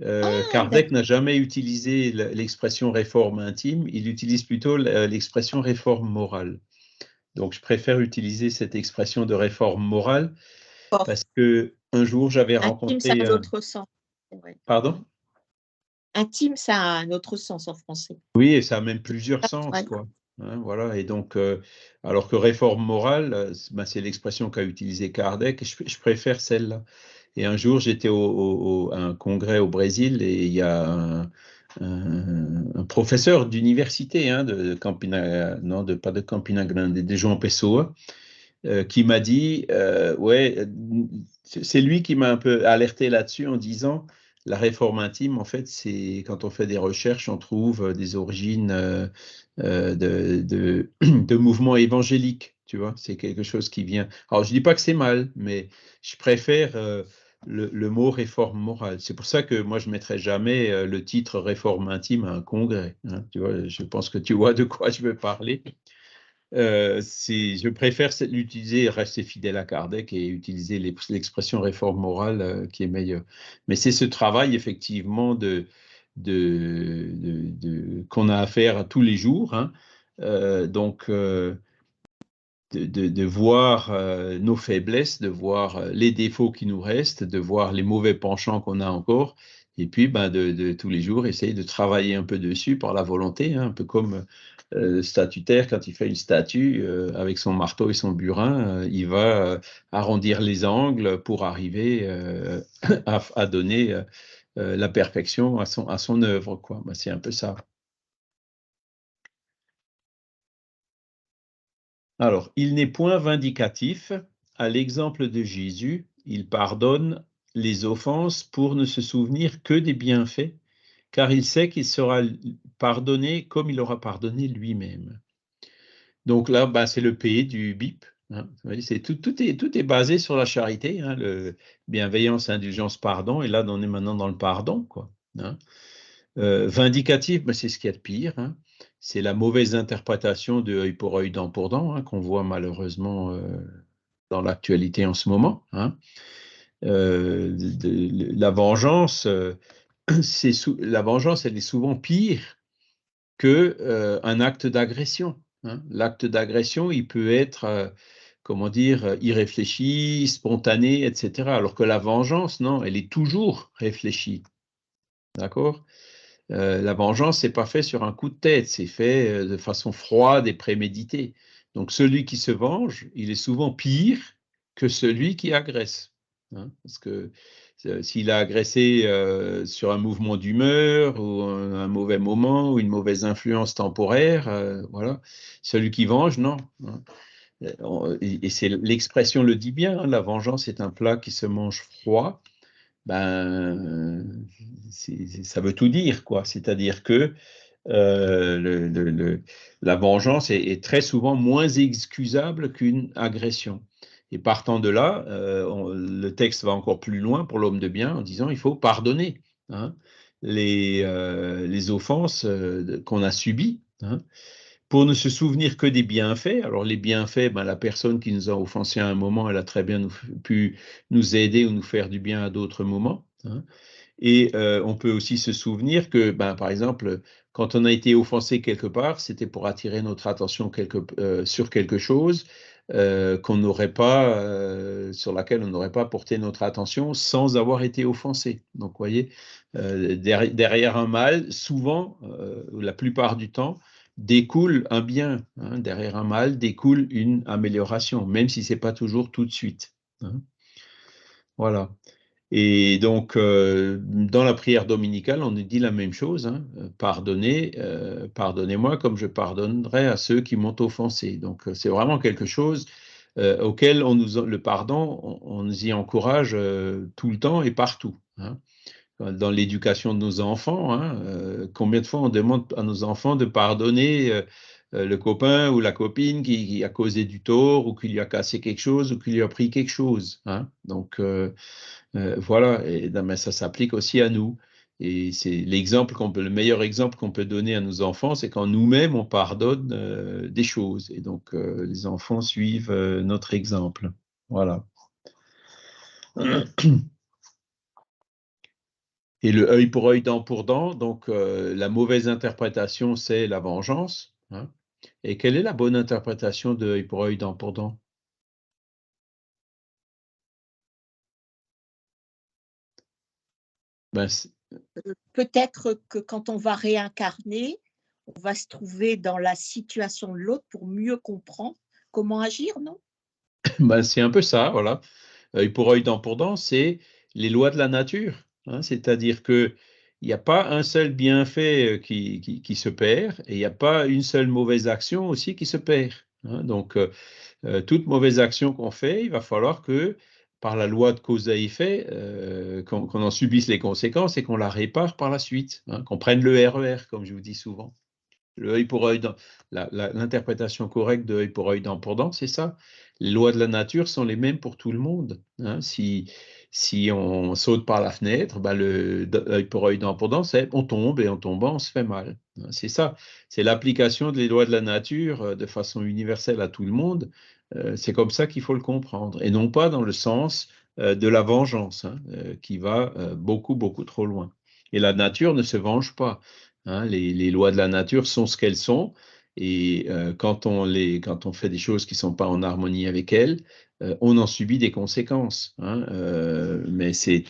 Ah Kardec n'a d'accord. jamais utilisé l'expression réforme intime, il utilise plutôt l'expression réforme morale. Donc, je préfère utiliser cette expression de réforme morale parce que un jour, j'avais Intime, ça rencontré a un un... autre sens. C'est vrai. Pardon? Intime, ça a un autre sens en français. Oui, et ça a même plusieurs sens, Ouais. quoi. Hein, voilà. Et donc, alors que réforme morale, ben, c'est l'expression qu'a utilisée Kardec, et je préfère celle-là. Et un jour, j'étais à un congrès au Brésil et il y a un professeur d'université, hein, de Campina, non, pas de Campina Grande, de João Pessoa, qui m'a dit, ouais, c'est lui qui m'a un peu alerté là-dessus en disant, la réforme intime, en fait, c'est quand on fait des recherches, on trouve des origines de mouvements évangéliques, tu vois, c'est quelque chose qui vient. Alors, je dis pas que c'est mal, mais je préfère le mot réforme morale. C'est pour ça que moi, je mettrai jamais le titre réforme intime à un congrès. Hein, tu vois, je pense que tu vois de quoi je veux parler. Je préfère l'utiliser et rester fidèle à Kardec et utiliser l'expression réforme morale qui est meilleure. Mais c'est ce travail effectivement qu'on a à faire tous les jours. Hein. Donc, de voir nos faiblesses, de voir les défauts qui nous restent, de voir les mauvais penchants qu'on a encore, et puis ben, de tous les jours essayer de travailler un peu dessus par la volonté, hein, un peu comme le statutaire quand il fait une statue avec son marteau et son burin, il va arrondir les angles pour arriver à donner la perfection à son œuvre, quoi. Ben, c'est un peu ça. Alors, il n'est point vindicatif. À l'exemple de Jésus, il pardonne les offenses pour ne se souvenir que des bienfaits, car il sait qu'il sera pardonné comme il aura pardonné lui-même. Donc là, bah, c'est le P du BIP. Hein. Vous voyez, tout est basé sur la charité, hein, bienveillance, indulgence, pardon, et là, on est maintenant dans le pardon, quoi. Hein. Vindicatif, bah, c'est ce qu'il y a de pire. Hein. C'est la mauvaise interprétation de œil pour œil, dent pour dent, hein, qu'on voit malheureusement dans l'actualité en ce moment. Hein. La vengeance, la vengeance, elle est souvent pire que un acte d'agression. Hein. L'acte d'agression, il peut être, comment dire, irréfléchi, spontané, etc. Alors que la vengeance, non, elle est toujours réfléchie. D'accord? La vengeance, c'est pas fait sur un coup de tête, c'est fait de façon froide et préméditée. Donc celui qui se venge, il est souvent pire que celui qui agresse. Hein, parce que s'il a agressé sur un mouvement d'humeur ou un mauvais moment ou une mauvaise influence temporaire, voilà, celui qui venge, non. Hein. Et l'expression le dit bien, hein, la vengeance est un plat qui se mange froid. ben, ça veut tout dire, quoi. C'est-à-dire que la vengeance est très souvent moins excusable qu'une agression. Et partant de là, le texte va encore plus loin pour l'homme de bien en disant il faut pardonner, hein, les offenses qu'on a subies, hein, pour ne se souvenir que des bienfaits. Alors les bienfaits, ben, la personne qui nous a offensés à un moment, elle a très bien pu nous aider ou nous faire du bien à d'autres moments, hein. Et on peut aussi se souvenir que, ben, par exemple, quand on a été offensé quelque part, c'était pour attirer notre attention sur quelque chose qu'on n'aurait pas, sur laquelle on n'aurait pas porté notre attention sans avoir été offensé. Donc, vous voyez, derrière un mal, souvent, la plupart du temps, découle un bien, hein. Derrière un mal découle une amélioration, même si ce n'est pas toujours tout de suite, hein. Voilà. Et donc, dans la prière dominicale, on nous dit la même chose, hein, pardonnez-moi comme je pardonnerai à ceux qui m'ont offensé. Donc, c'est vraiment quelque chose auquel le pardon, on nous y encourage tout le temps et partout, hein. Dans l'éducation de nos enfants, hein, combien de fois on demande à nos enfants de pardonner le copain ou la copine qui a causé du tort ou qui lui a cassé quelque chose ou qui lui a pris quelque chose, hein. Donc, voilà, et ben, ça s'applique aussi à nous. Et c'est le meilleur exemple qu'on peut donner à nos enfants, c'est quand nous-mêmes on pardonne des choses. Et donc les enfants suivent notre exemple. Voilà. Et le œil pour œil, dent pour dent, donc la mauvaise interprétation, c'est la vengeance, hein. Et quelle est la bonne interprétation de œil pour œil, dent pour dent? Ben, Peut-être que quand on va réincarner, on va se trouver dans la situation de l'autre pour mieux comprendre comment agir, non? ben, c'est un peu ça, voilà. Œil pour œil, dent pour dent, c'est les lois de la nature, hein. C'est-à-dire que il n'y a pas un seul bienfait qui se perd et il n'y a pas une seule mauvaise action aussi qui se perd, hein. Donc, toute mauvaise action qu'on fait, il va falloir que, par la loi de cause à effet, qu'on en subisse les conséquences et qu'on la répare par la suite, hein, qu'on prenne le RER, comme je vous dis souvent. Le œil pour œil, l'interprétation correcte de œil pour œil, dent pour dent, c'est ça. Les lois de la nature sont les mêmes pour tout le monde, hein. Si on saute par la fenêtre, ben œil pour œil, dent pour dent, c'est on tombe et en tombant, on se fait mal, hein. C'est ça. C'est l'application des lois de la nature de façon universelle à tout le monde. C'est comme ça qu'il faut le comprendre, et non pas dans le sens de la vengeance, hein, qui va beaucoup, beaucoup trop loin. Et la nature ne se venge pas, hein. Les lois de la nature sont ce qu'elles sont, et quand on fait des choses qui ne sont pas en harmonie avec elles, on en subit des conséquences, hein. Mais c'est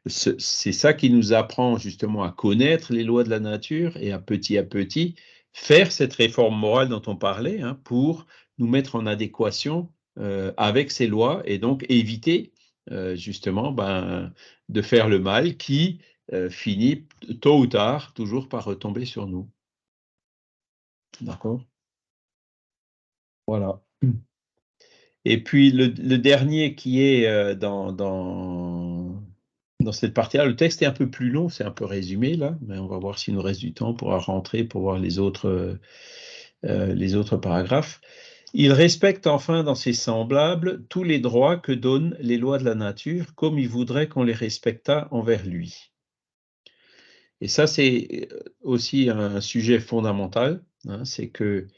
ça qui nous apprend justement à connaître les lois de la nature et à petit faire cette réforme morale dont on parlait, hein, pour nous mettre en adéquation avec ces lois et donc éviter justement de faire le mal qui finit tôt ou tard toujours par retomber sur nous. D'accord? Voilà. Et puis le dernier qui est dans cette partie-là, le texte est un peu plus long, c'est un peu résumé là, mais on va voir s'il nous reste du temps pour rentrer pour voir les autres paragraphes. Il respecte enfin dans ses semblables tous les droits que donnent les lois de la nature, comme il voudrait qu'on les respectât envers lui. Et ça, c'est aussi un sujet fondamental, hein, c'est que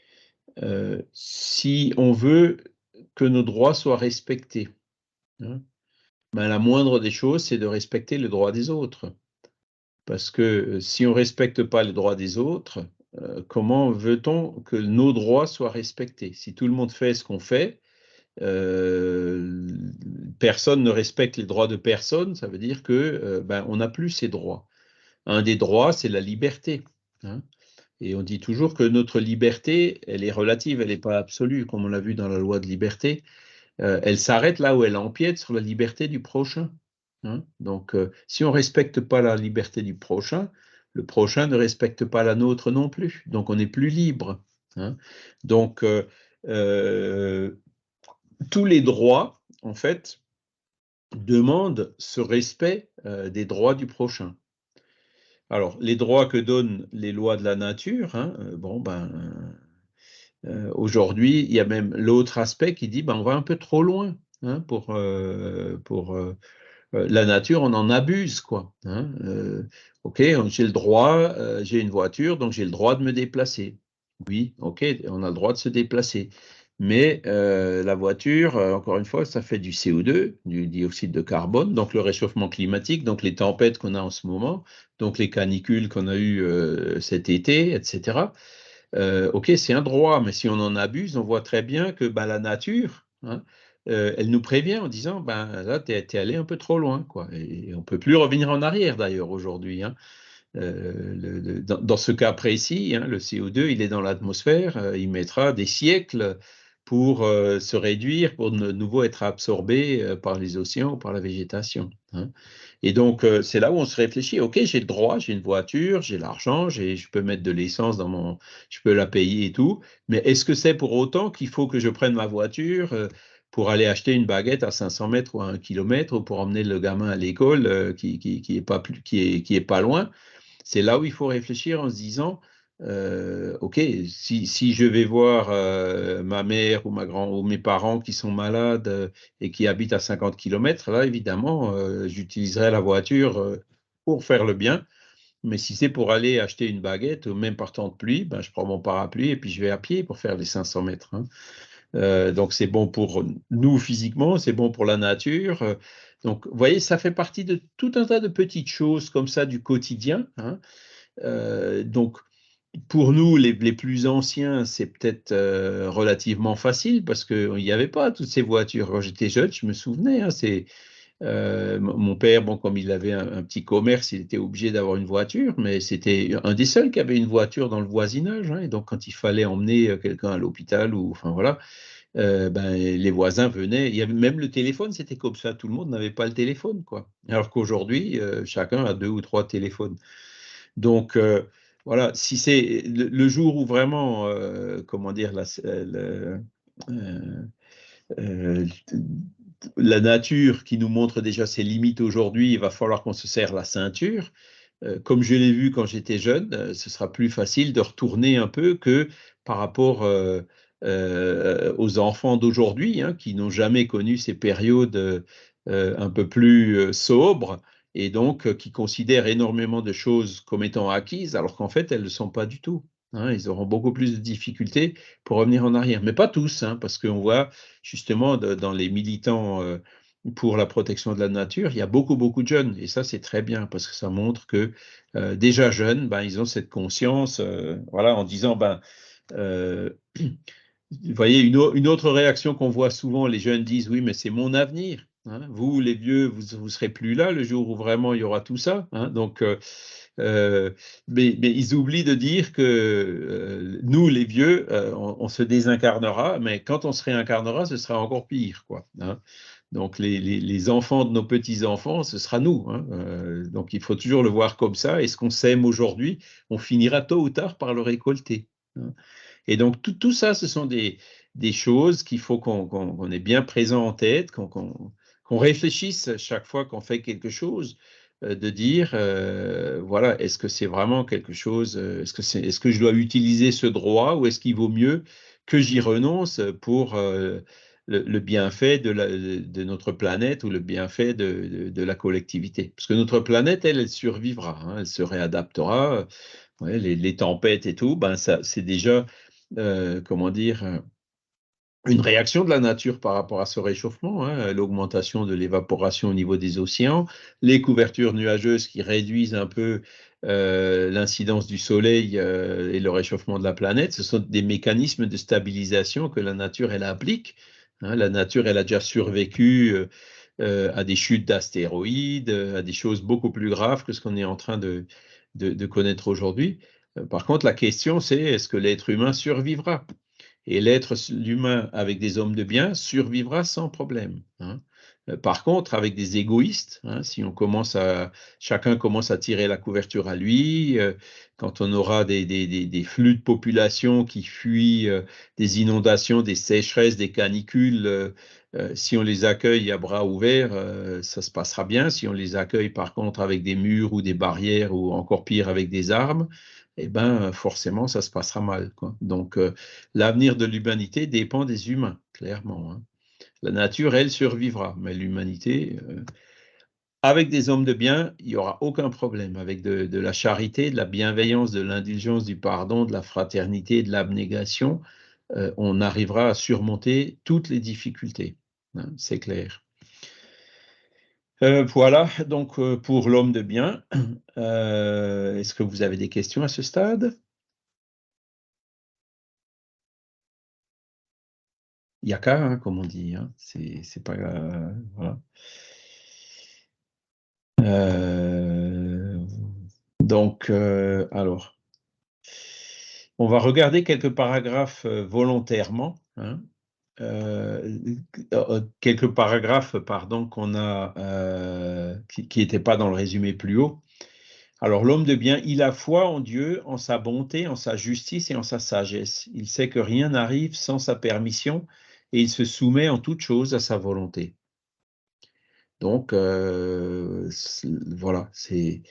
si on veut que nos droits soient respectés, hein, ben, la moindre des choses, c'est de respecter les droits des autres. Parce que si on ne respecte pas les droits des autres, comment veut-on que nos droits soient respectés? Si tout le monde fait ce qu'on fait, personne ne respecte les droits de personne, ça veut dire que ben, on n'a plus ces droits. Un des droits, c'est la liberté, hein. Et on dit toujours que notre liberté, elle est relative, elle n'est pas absolue, comme on l'a vu dans la loi de liberté. Elle s'arrête là où elle empiète sur la liberté du prochain, hein. Donc, si on ne respecte pas la liberté du prochain, le prochain ne respecte pas la nôtre non plus. Donc, on n'est plus libre, hein. Donc, tous les droits, en fait, demande ce respect des droits du prochain. Alors, les droits que donnent les lois de la nature, hein, aujourd'hui, il y a même l'autre aspect qui dit on va un peu trop loin hein, pour la nature, on en abuse, quoi. Hein, ok, j'ai le droit, j'ai une voiture, donc j'ai le droit de me déplacer. Oui, ok, on a le droit de se déplacer. Mais la voiture, encore une fois, ça fait du CO2, du dioxyde de carbone, donc le réchauffement climatique, donc les tempêtes qu'on a en ce moment, donc les canicules qu'on a eues cet été, etc. Ok, c'est un droit, mais si on en abuse, on voit très bien que la nature, hein, elle nous prévient en disant, là, tu es allé un peu trop loin, quoi. Et on ne peut plus revenir en arrière, d'ailleurs, aujourd'hui. Hein. Dans ce cas précis, hein, le CO2, il est dans l'atmosphère, il mettra des siècles pour se réduire, pour de nouveau être absorbé par les océans ou par la végétation. Hein. Et donc, c'est là où on se réfléchit, ok, j'ai le droit, j'ai une voiture, j'ai l'argent, je peux mettre de l'essence je peux la payer et tout, mais est-ce que c'est pour autant qu'il faut que je prenne ma voiture pour aller acheter une baguette à 500 mètres ou à 1 kilomètre ou pour emmener le gamin à l'école qui est pas qui est pas loin? C'est là où il faut réfléchir en se disant, OK, si je vais voir ma mère ou ou mes parents qui sont malades et qui habitent à 50 kilomètres, là, évidemment, j'utiliserai la voiture pour faire le bien. Mais si c'est pour aller acheter une baguette, même par temps de pluie, je prends mon parapluie et puis je vais à pied pour faire les 500 mètres. Hein. Donc, c'est bon pour nous physiquement, c'est bon pour la nature. Donc, vous voyez, ça fait partie de tout un tas de petites choses comme ça du quotidien. Hein. Donc, pour nous, les plus anciens, c'est peut-être relativement facile parce qu'il n'y avait pas toutes ces voitures. Quand j'étais jeune, je me souvenais, hein, mon père, comme il avait un petit commerce, il était obligé d'avoir une voiture, mais c'était un des seuls qui avait une voiture dans le voisinage. Hein, et donc, quand il fallait emmener quelqu'un à l'hôpital, ou enfin voilà, les voisins venaient. Il y avait même le téléphone, c'était comme ça. Tout le monde n'avait pas le téléphone, quoi. Alors qu'aujourd'hui, chacun a 2 ou 3 téléphones. Donc, voilà, si c'est le jour où vraiment, comment dire, euh, euh, la nature qui nous montre déjà ses limites aujourd'hui, il va falloir qu'on se serre la ceinture. Comme je l'ai vu quand j'étais jeune, ce sera plus facile de retourner un peu que par rapport aux enfants d'aujourd'hui, hein, qui n'ont jamais connu ces périodes un peu plus sobres et donc qui considèrent énormément de choses comme étant acquises, alors qu'en fait, elles ne le sont pas du tout. Hein. Ils auront beaucoup plus de difficultés pour revenir en arrière. Mais pas tous, hein, parce qu'on voit justement dans les militants pour la protection de la nature, il y a beaucoup, beaucoup de jeunes. Et ça, c'est très bien, parce que ça montre que déjà jeunes, ils ont cette conscience, voilà, en disant, euh, vous voyez, une autre réaction qu'on voit souvent, les jeunes disent, oui, mais c'est mon avenir. Hein. Vous, les vieux, vous serez plus là le jour où vraiment il y aura tout ça. Hein. Donc, mais ils oublient de dire que nous, les vieux, on se désincarnera, mais quand on se réincarnera, ce sera encore pire, quoi. Hein. Donc, les enfants de nos petits-enfants, ce sera nous. Hein. Donc, il faut toujours le voir comme ça. Et ce qu'on sème aujourd'hui, on finira tôt ou tard par le récolter. Hein. Et donc, tout ça, ce sont des choses qu'il faut qu'on ait bien présent en tête, qu'on réfléchisse chaque fois qu'on fait quelque chose, de dire, voilà, est-ce que c'est vraiment quelque chose, est-ce que je dois utiliser ce droit ou est-ce qu'il vaut mieux que j'y renonce pour le bienfait de notre planète ou le bienfait de la collectivité? Parce que notre planète, elle survivra, hein, elle se réadaptera. Ouais, les tempêtes et tout, ça, c'est déjà comment dire, une réaction de la nature par rapport à ce réchauffement, hein, l'augmentation de l'évaporation au niveau des océans, les couvertures nuageuses qui réduisent un peu l'incidence du soleil et le réchauffement de la planète, ce sont des mécanismes de stabilisation que la nature, elle applique. Hein. La nature, elle a déjà survécu à des chutes d'astéroïdes, à des choses beaucoup plus graves que ce qu'on est en train de connaître aujourd'hui. Par contre, la question, c'est est-ce que l'être humain survivra? Et l'humain avec des hommes de bien survivra sans problème. Hein. Par contre, avec des égoïstes, hein, si chacun commence à tirer la couverture à lui, quand on aura des flux de population qui fuient des inondations, des sécheresses, des canicules, Si on les accueille à bras ouverts, ça se passera bien. Si on les accueille par contre avec des murs ou des barrières ou encore pire avec des armes, eh ben, forcément, ça se passera mal, quoi. Donc, l'avenir de l'humanité dépend des humains, clairement, hein. La nature, elle, survivra, mais l'humanité, avec des hommes de bien, il n'y aura aucun problème. Avec de la charité, de la bienveillance, de l'indulgence, du pardon, de la fraternité, de l'abnégation, on arrivera à surmonter toutes les difficultés, hein, c'est clair. Voilà, donc pour l'homme de bien, est-ce que vous avez des questions à ce stade? Il n'y a qu'à, hein, comme on dit, hein. C'est pas... voilà. Donc, alors, on va regarder quelques paragraphes volontairement, hein. Quelques paragraphes, pardon, qu'on a, qui n'étaient pas dans le résumé plus haut. Alors, l'homme de bien, il a foi en Dieu, en sa bonté, en sa justice et en sa sagesse. Il sait que rien n'arrive sans sa permission et il se soumet en toute chose à sa volonté. Donc, voilà, c'est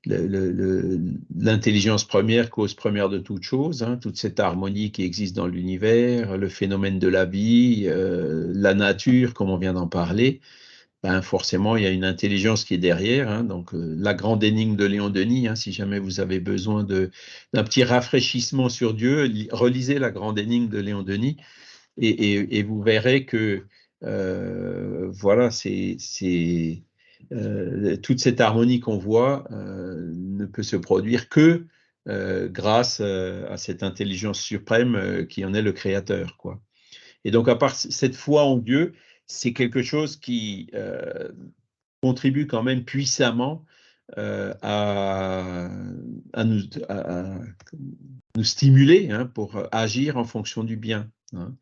l'intelligence première, cause première de toute chose, hein, toute cette harmonie qui existe dans l'univers, le phénomène de la vie, la nature, comme on vient d'en parler. Ben forcément, il y a une intelligence qui est derrière, hein, donc la grande énigme de Léon Denis, hein, si jamais vous avez besoin d'un petit rafraîchissement sur Dieu, relisez la grande énigme de Léon Denis et vous verrez que voilà, toute cette harmonie qu'on voit ne peut se produire que grâce à cette intelligence suprême qui en est le créateur, quoi. Et donc, à part cette foi en Dieu, c'est quelque chose qui contribue quand même puissamment à nous stimuler, hein, pour agir en fonction du bien, hein.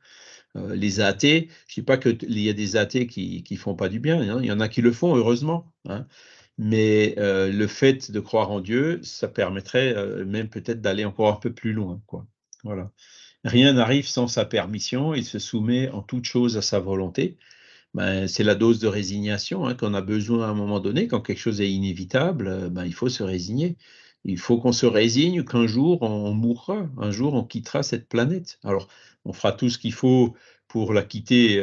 Les athées, je ne dis pas qu'il y a des athées qui ne font pas du bien, hein, il y en a qui le font, heureusement, hein, mais le fait de croire en Dieu, ça permettrait même peut-être d'aller encore un peu plus loin, quoi. Voilà. Rien n'arrive sans sa permission, il se soumet en toute chose à sa volonté. Ben, c'est la dose de résignation, hein, qu'on a besoin à un moment donné. Quand quelque chose est inévitable, ben, il faut se résigner. Il faut qu'on se résigne qu'un jour on mourra, un jour on quittera cette planète. Alors, on fera tout ce qu'il faut pour la quitter,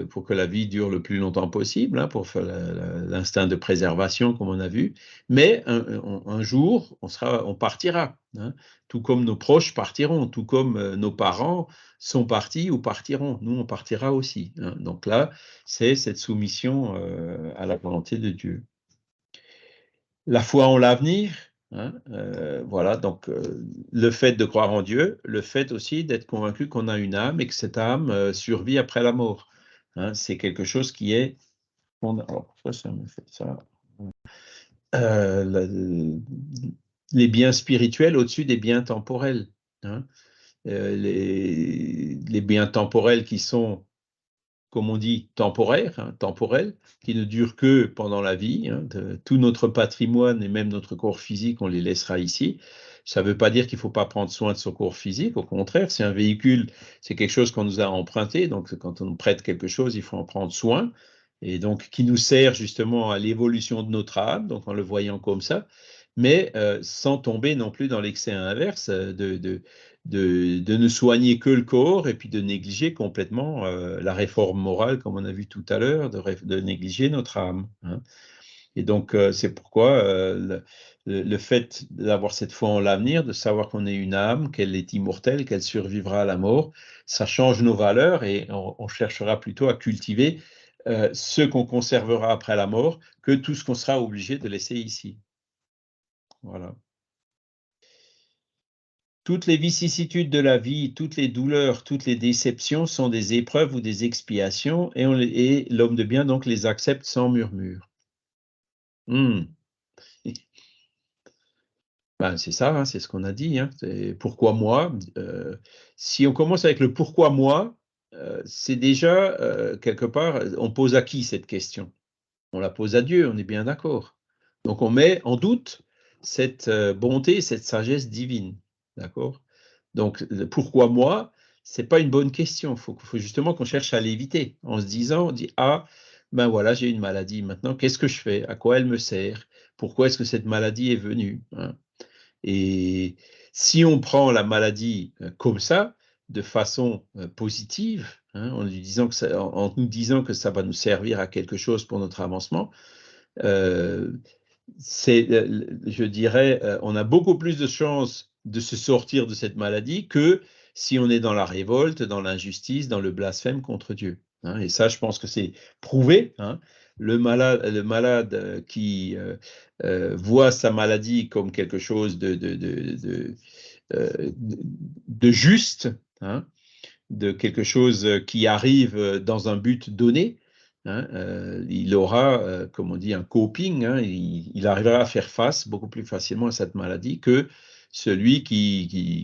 pour que la vie dure le plus longtemps possible, hein, pour faire l'instinct de préservation, comme on a vu. Mais un jour, on partira, hein, tout comme nos proches partiront, tout comme nos parents sont partis ou partiront. Nous, on partira aussi, hein. Donc là, c'est cette soumission à la volonté de Dieu. La foi en l'avenir, hein, voilà, donc le fait de croire en Dieu, le fait aussi d'être convaincu qu'on a une âme et que cette âme survit après la mort, hein, c'est quelque chose qui est... Alors, pourquoi ça me fait ça? Les biens spirituels au-dessus des biens temporels, hein. Les biens temporels qui sont, comme on dit, temporaires, hein, temporels, qui ne durent que pendant la vie, hein, tout notre patrimoine et même notre corps physique, on les laissera ici. Ça ne veut pas dire qu'il ne faut pas prendre soin de son corps physique, au contraire, c'est un véhicule, c'est quelque chose qu'on nous a emprunté, donc quand on nous prête quelque chose, il faut en prendre soin, et donc qui nous sert justement à l'évolution de notre âme, donc en le voyant comme ça, mais sans tomber non plus dans l'excès inverse de ne soigner que le corps et puis de négliger complètement la réforme morale, comme on a vu tout à l'heure, de négliger notre âme, hein. Et donc, c'est pourquoi le fait d'avoir cette foi en l'avenir, de savoir qu'on est une âme, qu'elle est immortelle, qu'elle survivra à la mort, ça change nos valeurs et on cherchera plutôt à cultiver ce qu'on conservera après la mort que tout ce qu'on sera obligé de laisser ici. Voilà. Toutes les vicissitudes de la vie, toutes les douleurs, toutes les déceptions sont des épreuves ou des expiations et l'homme de bien donc les accepte sans murmure. Ben, c'est ça, hein, c'est ce qu'on a dit, hein, pourquoi moi? Si on commence avec le pourquoi moi, c'est déjà quelque part, on pose à qui cette question? On la pose à Dieu, on est bien d'accord. Donc on met en doute cette bonté, cette sagesse divine, d'accord? Donc pourquoi moi? c'est pas une bonne question. Faut justement qu'on cherche à l'éviter en se disant, on dit, ah, ben voilà, j'ai une maladie. Maintenant, qu'est-ce que je fais? À quoi elle me sert? Pourquoi est-ce que cette maladie est venue? Hein? Et si on prend la maladie comme ça, de façon positive, hein, en nous disant que ça va nous servir à quelque chose pour notre avancement, je dirais, on a beaucoup plus de chances de se sortir de cette maladie que si on est dans la révolte, dans l'injustice, dans le blasphème contre Dieu. Hein. Et ça, je pense que c'est prouvé. Hein. Le malade qui voit sa maladie comme quelque chose de juste, hein, de quelque chose qui arrive dans un but donné, hein, il aura, comme on dit, un coping, hein, il arrivera à faire face beaucoup plus facilement à cette maladie que celui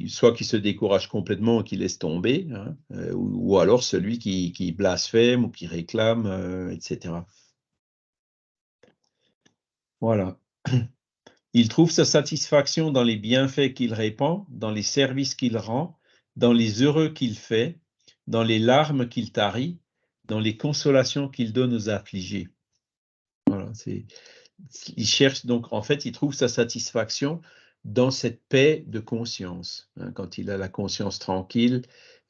soit qui se décourage complètement, qui laisse tomber, hein, ou alors celui qui blasphème ou qui réclame, etc. Voilà. Il trouve sa satisfaction dans les bienfaits qu'il répand, dans les services qu'il rend, dans les heureux qu'il fait, dans les larmes qu'il tarit, dans les consolations qu'il donne aux affligés. Voilà, il cherche donc, en fait, il trouve sa satisfaction dans cette paix de conscience. Hein, quand il a la conscience tranquille,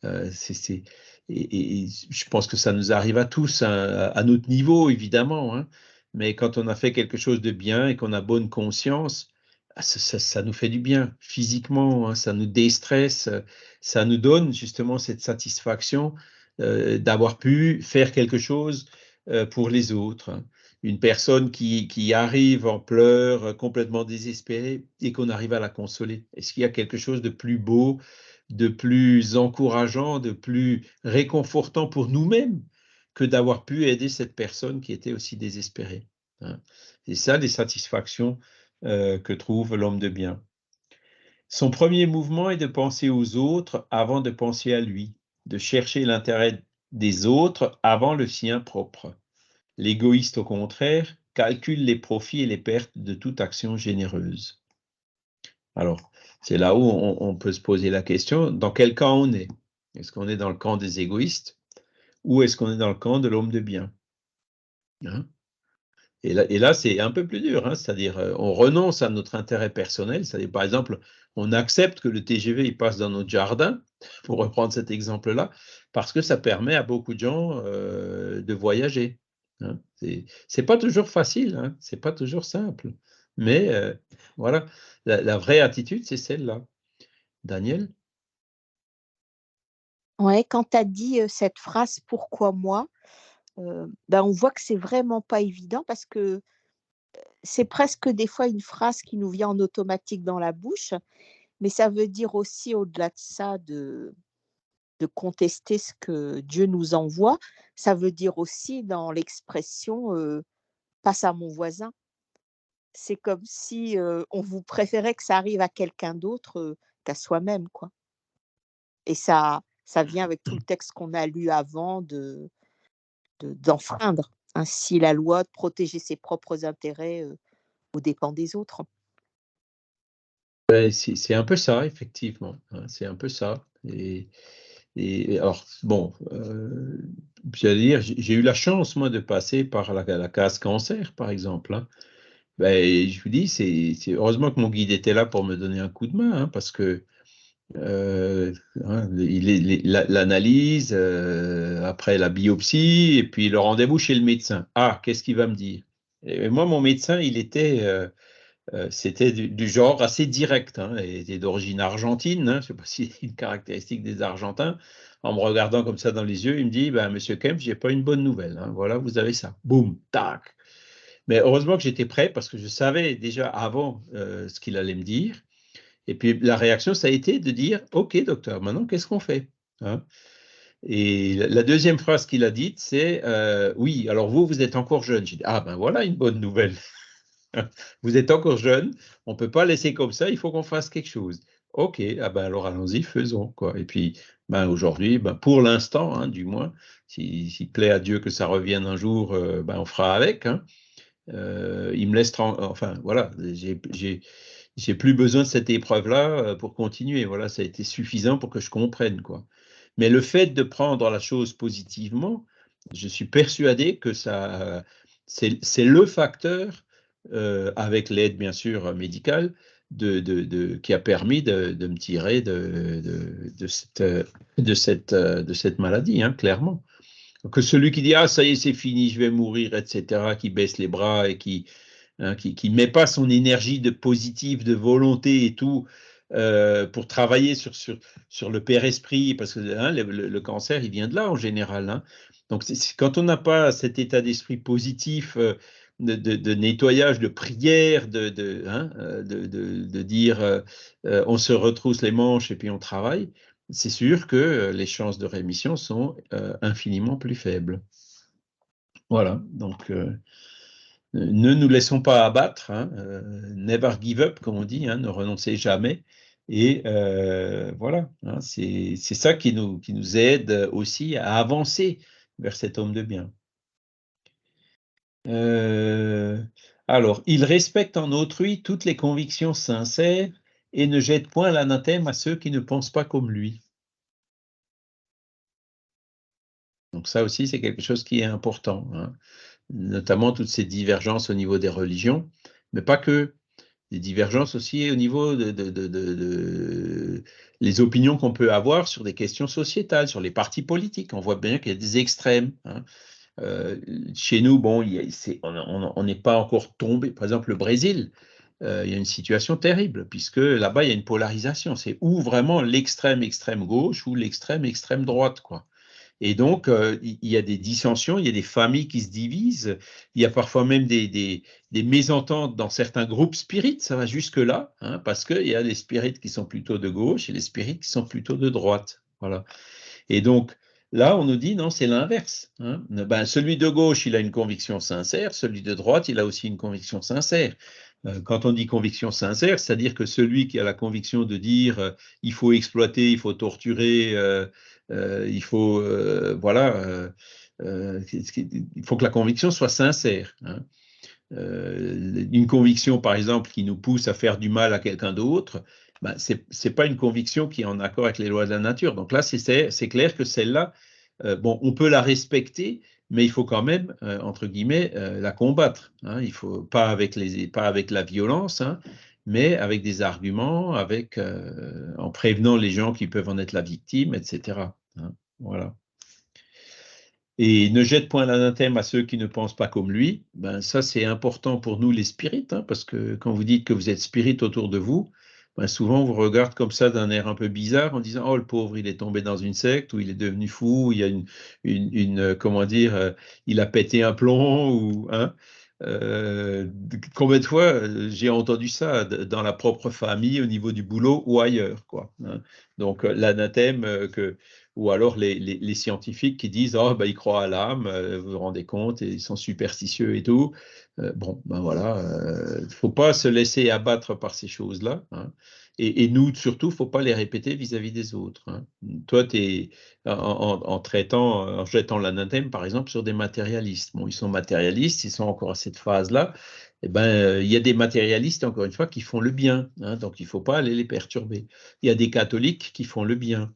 et je pense que ça nous arrive à tous, hein, à notre niveau, évidemment, hein, mais quand on a fait quelque chose de bien et qu'on a bonne conscience, ça nous fait du bien physiquement, hein, ça nous déstresse, ça nous donne justement cette satisfaction d'avoir pu faire quelque chose pour les autres. Hein. Une personne qui arrive en pleurs, complètement désespérée, et qu'on arrive à la consoler. Est-ce qu'il y a quelque chose de plus beau, de plus encourageant, de plus réconfortant pour nous-mêmes que d'avoir pu aider cette personne qui était aussi désespérée? Hein? C'est ça les satisfactions que trouve l'homme de bien. Son premier mouvement est de penser aux autres avant de penser à lui, de chercher l'intérêt des autres avant le sien propre. L'égoïste, au contraire, calcule les profits et les pertes de toute action généreuse. Alors, c'est là où on peut se poser la question, dans quel camp on est? Est-ce qu'on est dans le camp des égoïstes ou est-ce qu'on est dans le camp de l'homme de bien? Hein? Et là c'est un peu plus dur, hein, c'est-à-dire on renonce à notre intérêt personnel, c'est-à-dire par exemple, on accepte que le TGV il passe dans notre jardin, pour reprendre cet exemple-là, parce que ça permet à beaucoup de gens de voyager. Hein. C'est pas toujours facile, hein, c'est pas toujours simple, mais voilà, la vraie attitude, c'est celle-là. Daniel? Ouais, quand tu as dit, cette phrase: «Pourquoi moi?», ben, on voit que c'est vraiment pas évident parce que c'est presque des fois une phrase qui nous vient en automatique dans la bouche, mais ça veut dire aussi au-delà de ça de contester ce que Dieu nous envoie, ça veut dire aussi dans l'expression, «passe à mon voisin». C'est comme si, on vous préférait que ça arrive à quelqu'un d'autre, qu'à soi-même, quoi, et ça vient avec tout le texte qu'on a lu avant d'enfreindre ainsi la loi, de protéger ses propres intérêts, aux dépens des autres. C'est un peu ça, effectivement, hein, c'est un peu ça. Et alors, bon, j'allais dire, j'ai eu la chance, moi, de passer par la case cancer, par exemple. Hein. Ben, je vous dis, c'est heureusement que mon guide était là pour me donner un coup de main, hein, parce que hein, l'analyse, après la biopsie, et puis le rendez-vous chez le médecin. Ah, qu'est-ce qu'il va me dire? Et moi, mon médecin, c'était du genre assez direct, hein, et était d'origine argentine, hein, je ne sais pas si c'est une caractéristique des Argentins. En me regardant comme ça dans les yeux, il me dit, ben, Monsieur Kempf, j'ai pas une bonne nouvelle. Hein, voilà, vous avez ça. Boum, tac. Mais heureusement que j'étais prêt parce que je savais déjà avant ce qu'il allait me dire. Et puis la réaction, ça a été de dire, OK, docteur, maintenant, qu'est-ce qu'on fait? Hein. Et la deuxième phrase qu'il a dite, c'est, oui, alors vous êtes encore jeune. J'ai dit, ah ben voilà une bonne nouvelle. Vous êtes encore jeune, on ne peut pas laisser comme ça, il faut qu'on fasse quelque chose. OK, ah ben alors allons-y, faisons, quoi. Et puis, ben aujourd'hui, ben pour l'instant, hein, du moins, s'il plaît à Dieu que ça revienne un jour, ben on fera avec. Hein. Il me laisse, enfin voilà, j'ai plus besoin de cette épreuve-là pour continuer. Voilà, ça a été suffisant pour que je comprenne, quoi. Mais le fait de prendre la chose positivement, je suis persuadé que c'est le facteur, avec l'aide bien sûr médicale, qui a permis de me tirer de cette maladie, hein, clairement. Que celui qui dit ah ça y est c'est fini, je vais mourir, etc., qui baisse les bras et qui met pas son énergie de positive, de volonté et tout pour travailler sur le père-esprit, parce que hein, le cancer, il vient de là en général. Hein. Donc, quand on n'a pas cet état d'esprit positif de nettoyage, de prière, de dire on se retrousse les manches et puis on travaille, c'est sûr que les chances de rémission sont infiniment plus faibles. Voilà, donc ne nous laissons pas abattre, hein, never give up, comme on dit, hein, ne renoncez jamais. Et voilà, hein, c'est ça qui nous aide aussi à avancer vers cet homme de bien. Alors, il respecte en autrui toutes les convictions sincères et ne jette point l'anathème à ceux qui ne pensent pas comme lui. Donc ça aussi, c'est quelque chose qui est important, hein, notamment toutes ces divergences au niveau des religions, mais pas que. Des divergences aussi au niveau les opinions qu'on peut avoir sur des questions sociétales, sur les partis politiques. On voit bien qu'il y a des extrêmes. Hein. Chez nous, bon, on n'est pas encore tombé. Par exemple, le Brésil, il y a une situation terrible, puisque là-bas, il y a une polarisation. C'est ou vraiment l'extrême extrême gauche ou l'extrême extrême droite, quoi. Et donc, il y a des dissensions, il y a des familles qui se divisent, il y a parfois même des mésententes dans certains groupes spirites, ça va jusque-là, hein, parce qu'il y a les spirites qui sont plutôt de gauche et les spirites qui sont plutôt de droite. Voilà. Et donc, là, on nous dit, non, c'est l'inverse. Hein. Ben, celui de gauche, il a une conviction sincère, celui de droite, il a aussi une conviction sincère. Quand on dit conviction sincère, c'est-à-dire que celui qui a la conviction de dire il faut exploiter, il faut torturer, il faut voilà, il faut que la conviction soit sincère. Hein. Une conviction, par exemple, qui nous pousse à faire du mal à quelqu'un d'autre, ben, c'est pas une conviction qui est en accord avec les lois de la nature. Donc là, c'est clair que celle-là, bon, on peut la respecter, mais il faut quand même, entre guillemets, la combattre. Hein. Il faut pas avec la violence, hein, mais avec des arguments, en prévenant les gens qui peuvent en être la victime, etc. Hein. Voilà. Et ne jette point l'anathème à ceux qui ne pensent pas comme lui. Ben, ça, c'est important pour nous, les spirites, hein, parce que quand vous dites que vous êtes spirit autour de vous, ben, souvent, on vous regarde comme ça d'un air un peu bizarre en disant « Oh, le pauvre, il est tombé dans une secte, ou il est devenu fou, il y a comment dire, il a pété un plomb, ou... Hein, combien de fois j'ai entendu ça dans la propre famille, au niveau du boulot ou ailleurs, quoi. Hein. Donc, l'anathème ou alors les scientifiques qui disent oh, ben, ils croient à l'âme, vous vous rendez compte, et ils sont superstitieux et tout. Bon, ben voilà, il ne faut pas se laisser abattre par ces choses-là. Hein. Et nous, surtout, il ne faut pas les répéter vis-à-vis des autres. Hein. Toi, tu es en jetant l'anathème, par exemple, sur des matérialistes. Bon, ils sont matérialistes, ils sont encore à cette phase-là. Eh ben, il y a des matérialistes, encore une fois, qui font le bien. Hein, donc, il ne faut pas aller les perturber. Il y a des catholiques qui font le bien.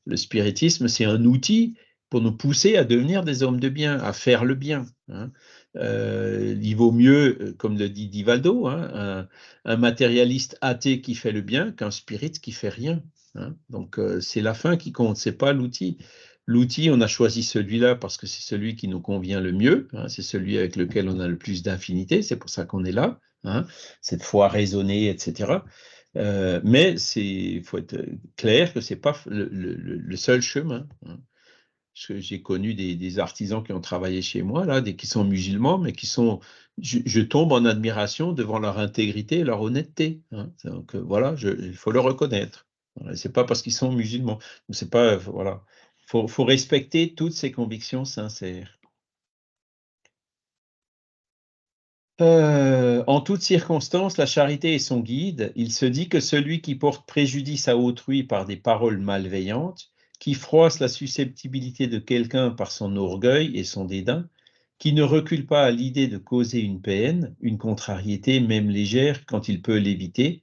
Le spiritisme, c'est un outil pour nous pousser à devenir des hommes de bien, à faire le bien. Hein. Il vaut mieux, comme le dit Divaldo, hein, un matérialiste athée qui fait le bien qu'un spirit qui fait rien. Hein. Donc, c'est la fin qui compte, c'est pas l'outil. L'outil, on a choisi celui-là parce que c'est celui qui nous convient le mieux, hein, c'est celui avec lequel on a le plus d'affinité, c'est pour ça qu'on est là, hein, cette foi raisonnée, etc. Mais il faut être clair que ce n'est pas le seul chemin. Hein. J'ai connu des artisans qui ont travaillé chez moi, là, qui sont musulmans, mais je tombe en admiration devant leur intégrité et leur honnêteté. Hein. Donc voilà, il faut le reconnaître. Voilà, c'est pas parce qu'ils sont musulmans. C'est pas, voilà. Faut respecter toutes ces convictions sincères. En toutes circonstances, la charité est son guide. Il se dit que celui qui porte préjudice à autrui par des paroles malveillantes, qui froisse la susceptibilité de quelqu'un par son orgueil et son dédain, qui ne recule pas à l'idée de causer une peine, une contrariété, même légère, quand il peut l'éviter,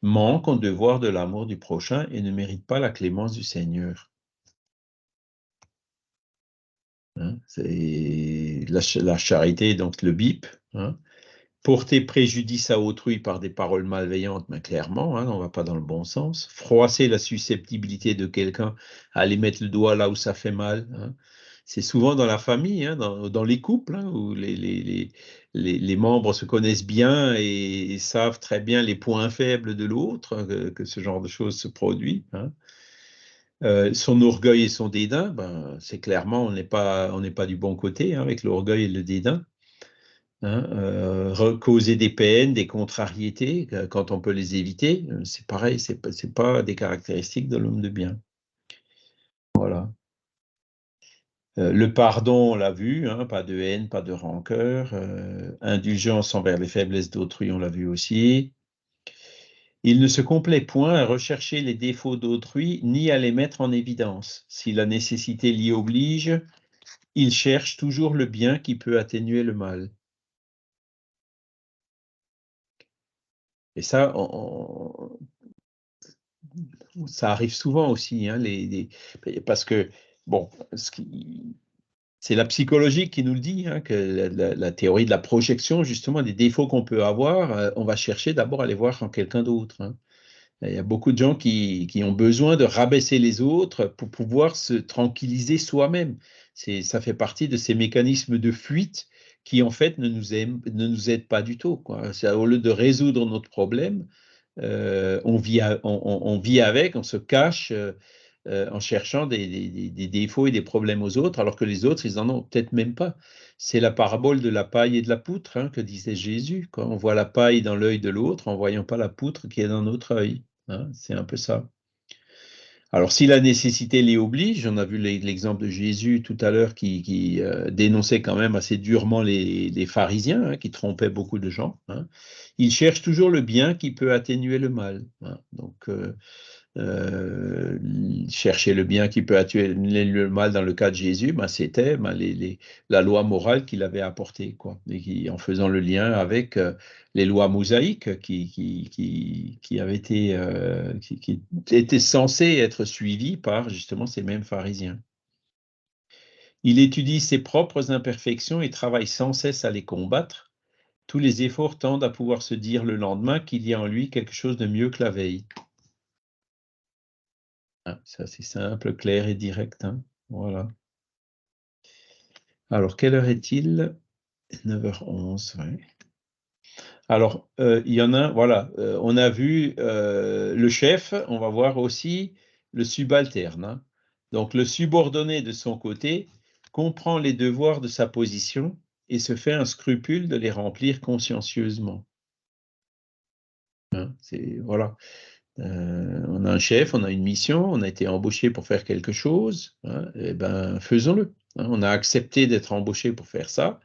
manque au devoir de l'amour du prochain et ne mérite pas la clémence du Seigneur. Hein, c'est la charité, donc le BIP. Hein. Porter préjudice à autrui par des paroles malveillantes, mais clairement, hein, on ne va pas dans le bon sens. Froisser la susceptibilité de quelqu'un à aller mettre le doigt là où ça fait mal. Hein. C'est souvent dans la famille, hein, dans les couples, hein, où les membres se connaissent bien et savent très bien les points faibles de l'autre, hein, que ce genre de choses se produit. Hein. Son orgueil et son dédain, ben, c'est clairement, on n'est pas du bon côté, hein, avec l'orgueil et le dédain. Hein, causer des peines, des contrariétés, quand on peut les éviter, c'est pareil, c'est pas des caractéristiques de l'homme de bien. Voilà. Le pardon, on l'a vu, hein, pas de haine, pas de rancœur. Indulgence envers les faiblesses d'autrui, on l'a vu aussi. Il ne se complaît point à rechercher les défauts d'autrui, ni à les mettre en évidence. Si la nécessité l'y oblige, il cherche toujours le bien qui peut atténuer le mal. Et ça, ça arrive souvent aussi, hein, parce que, bon, c'est la psychologie qui nous le dit, hein, que la théorie de la projection, justement, des défauts qu'on peut avoir, on va chercher d'abord à les voir en quelqu'un d'autre. Hein. Il y a beaucoup de gens qui ont besoin de rabaisser les autres pour pouvoir se tranquilliser soi-même. Ça fait partie de ces mécanismes de fuite qui, en fait, ne nous aident pas du tout, quoi. Au lieu de résoudre notre problème, on vit avec, on se cache en cherchant des défauts et des problèmes aux autres, alors que les autres, ils en ont peut-être même pas. C'est la parabole de la paille et de la poutre, hein, que disait Jésus. Quand on voit la paille dans l'œil de l'autre, en voyant pas la poutre qui est dans notre œil. Hein, c'est un peu ça. Alors, si la nécessité l'y oblige, on a vu l'exemple de Jésus tout à l'heure qui dénonçait quand même assez durement les pharisiens, hein, qui trompaient beaucoup de gens. Hein. Il cherche toujours le bien qui peut atténuer le mal. Hein. Donc, chercher le bien qui peut atténuer le mal dans le cas de Jésus, ben, c'était la loi morale qu'il avait apportée, quoi, et en faisant le lien avec les lois mosaïques qui avaient été, qui étaient censées être suivies par justement ces mêmes pharisiens. Il étudie ses propres imperfections et travaille sans cesse à les combattre. Tous les efforts tendent à pouvoir se dire le lendemain qu'il y a en lui quelque chose de mieux que la veille. Ah, c'est assez simple, clair et direct. Hein. Voilà. Alors, quelle heure est-il? 9h11. Ouais. Alors, il y en a, voilà, on a vu le chef, on va voir aussi le subalterne. Hein. Donc, le subordonné de son côté comprend les devoirs de sa position et se fait un scrupule de les remplir consciencieusement. Hein, voilà. On a un chef, on a une mission, on a été embauché pour faire quelque chose, hein, et ben faisons-le. Hein. On a accepté d'être embauché pour faire ça.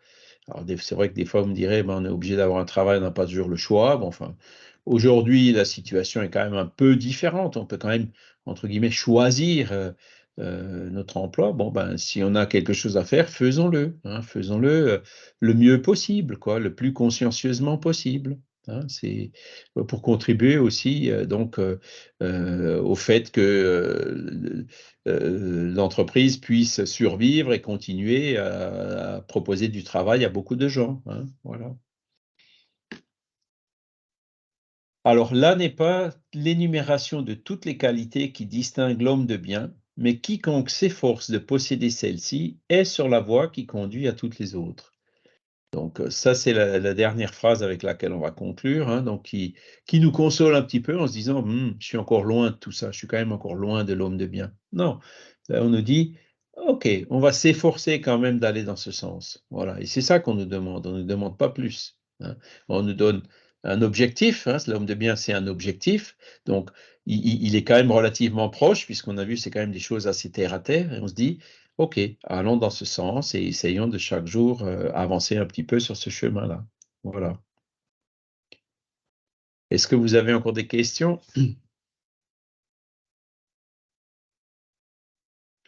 Alors c'est vrai que des fois, on me dirait, ben, on est obligé d'avoir un travail, on n'a pas toujours le choix. Bon, enfin, aujourd'hui, la situation est quand même un peu différente. On peut quand même, entre guillemets, choisir notre emploi. Bon, ben, si on a quelque chose à faire, faisons-le. Hein, faisons-le le mieux possible, quoi, le plus consciencieusement possible. Hein, c'est pour contribuer aussi au fait que l'entreprise puisse survivre et continuer à proposer du travail à beaucoup de gens. Hein, voilà. Alors là n'est pas l'énumération de toutes les qualités qui distinguent l'homme de bien, mais quiconque s'efforce de posséder celle-ci est sur la voie qui conduit à toutes les autres. Donc ça, c'est la dernière phrase avec laquelle on va conclure, hein, donc qui nous console un petit peu en se disant, je suis encore loin de tout ça, je suis quand même encore loin de l'homme de bien. Non, on nous dit, OK, on va s'efforcer quand même d'aller dans ce sens. Voilà, et c'est ça qu'on nous demande, on ne nous demande pas plus. Hein. On nous donne un objectif, hein, l'homme de bien, c'est un objectif, donc il est quand même relativement proche, puisqu'on a vu, c'est quand même des choses assez terre à terre, et on se dit, OK, allons dans ce sens et essayons de chaque jour avancer un petit peu sur ce chemin-là. Voilà. Est-ce que vous avez encore des questions?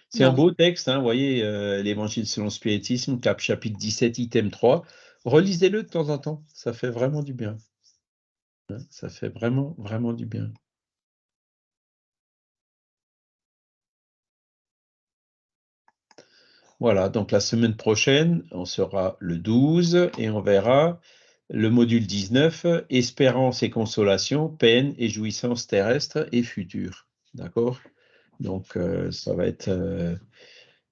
C'est un Non. beau texte, hein, vous voyez, l'Évangile selon le spiritisme, chapitre 17, item 3. Relisez-le de temps en temps, ça fait vraiment du bien. Hein, ça fait vraiment, vraiment du bien. Voilà, donc la semaine prochaine, on sera le 12 et on verra le module 19, espérance et consolation, peine et jouissance terrestre et future. D'accord? Donc, ça va être...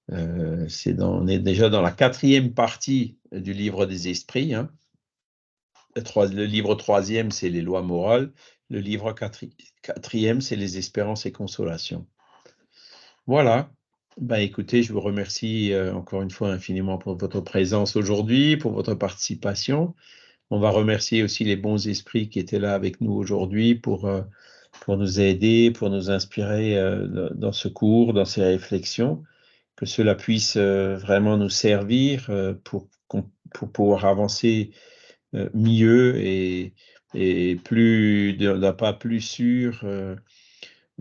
on est déjà dans la 4e partie du livre des esprits. Hein. Le livre 3e, c'est les lois morales. Le livre 4e, c'est les espérances et consolations. Voilà. Ben, écoutez, je vous remercie encore une fois infiniment pour votre présence aujourd'hui, pour votre participation. On va remercier aussi les bons esprits qui étaient là avec nous aujourd'hui pour nous aider, pour nous inspirer dans ce cours, dans ces réflexions, que cela puisse vraiment nous servir pour pouvoir avancer mieux et d'un pas plus sûr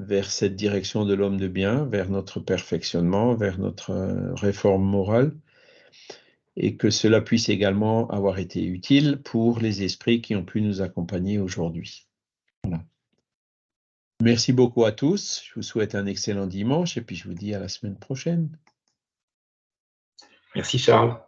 vers cette direction de l'homme de bien, vers notre perfectionnement, vers notre réforme morale, et que cela puisse également avoir été utile pour les esprits qui ont pu nous accompagner aujourd'hui. Voilà. Merci beaucoup à tous. Je vous souhaite un excellent dimanche et puis je vous dis à la semaine prochaine. Merci Charles.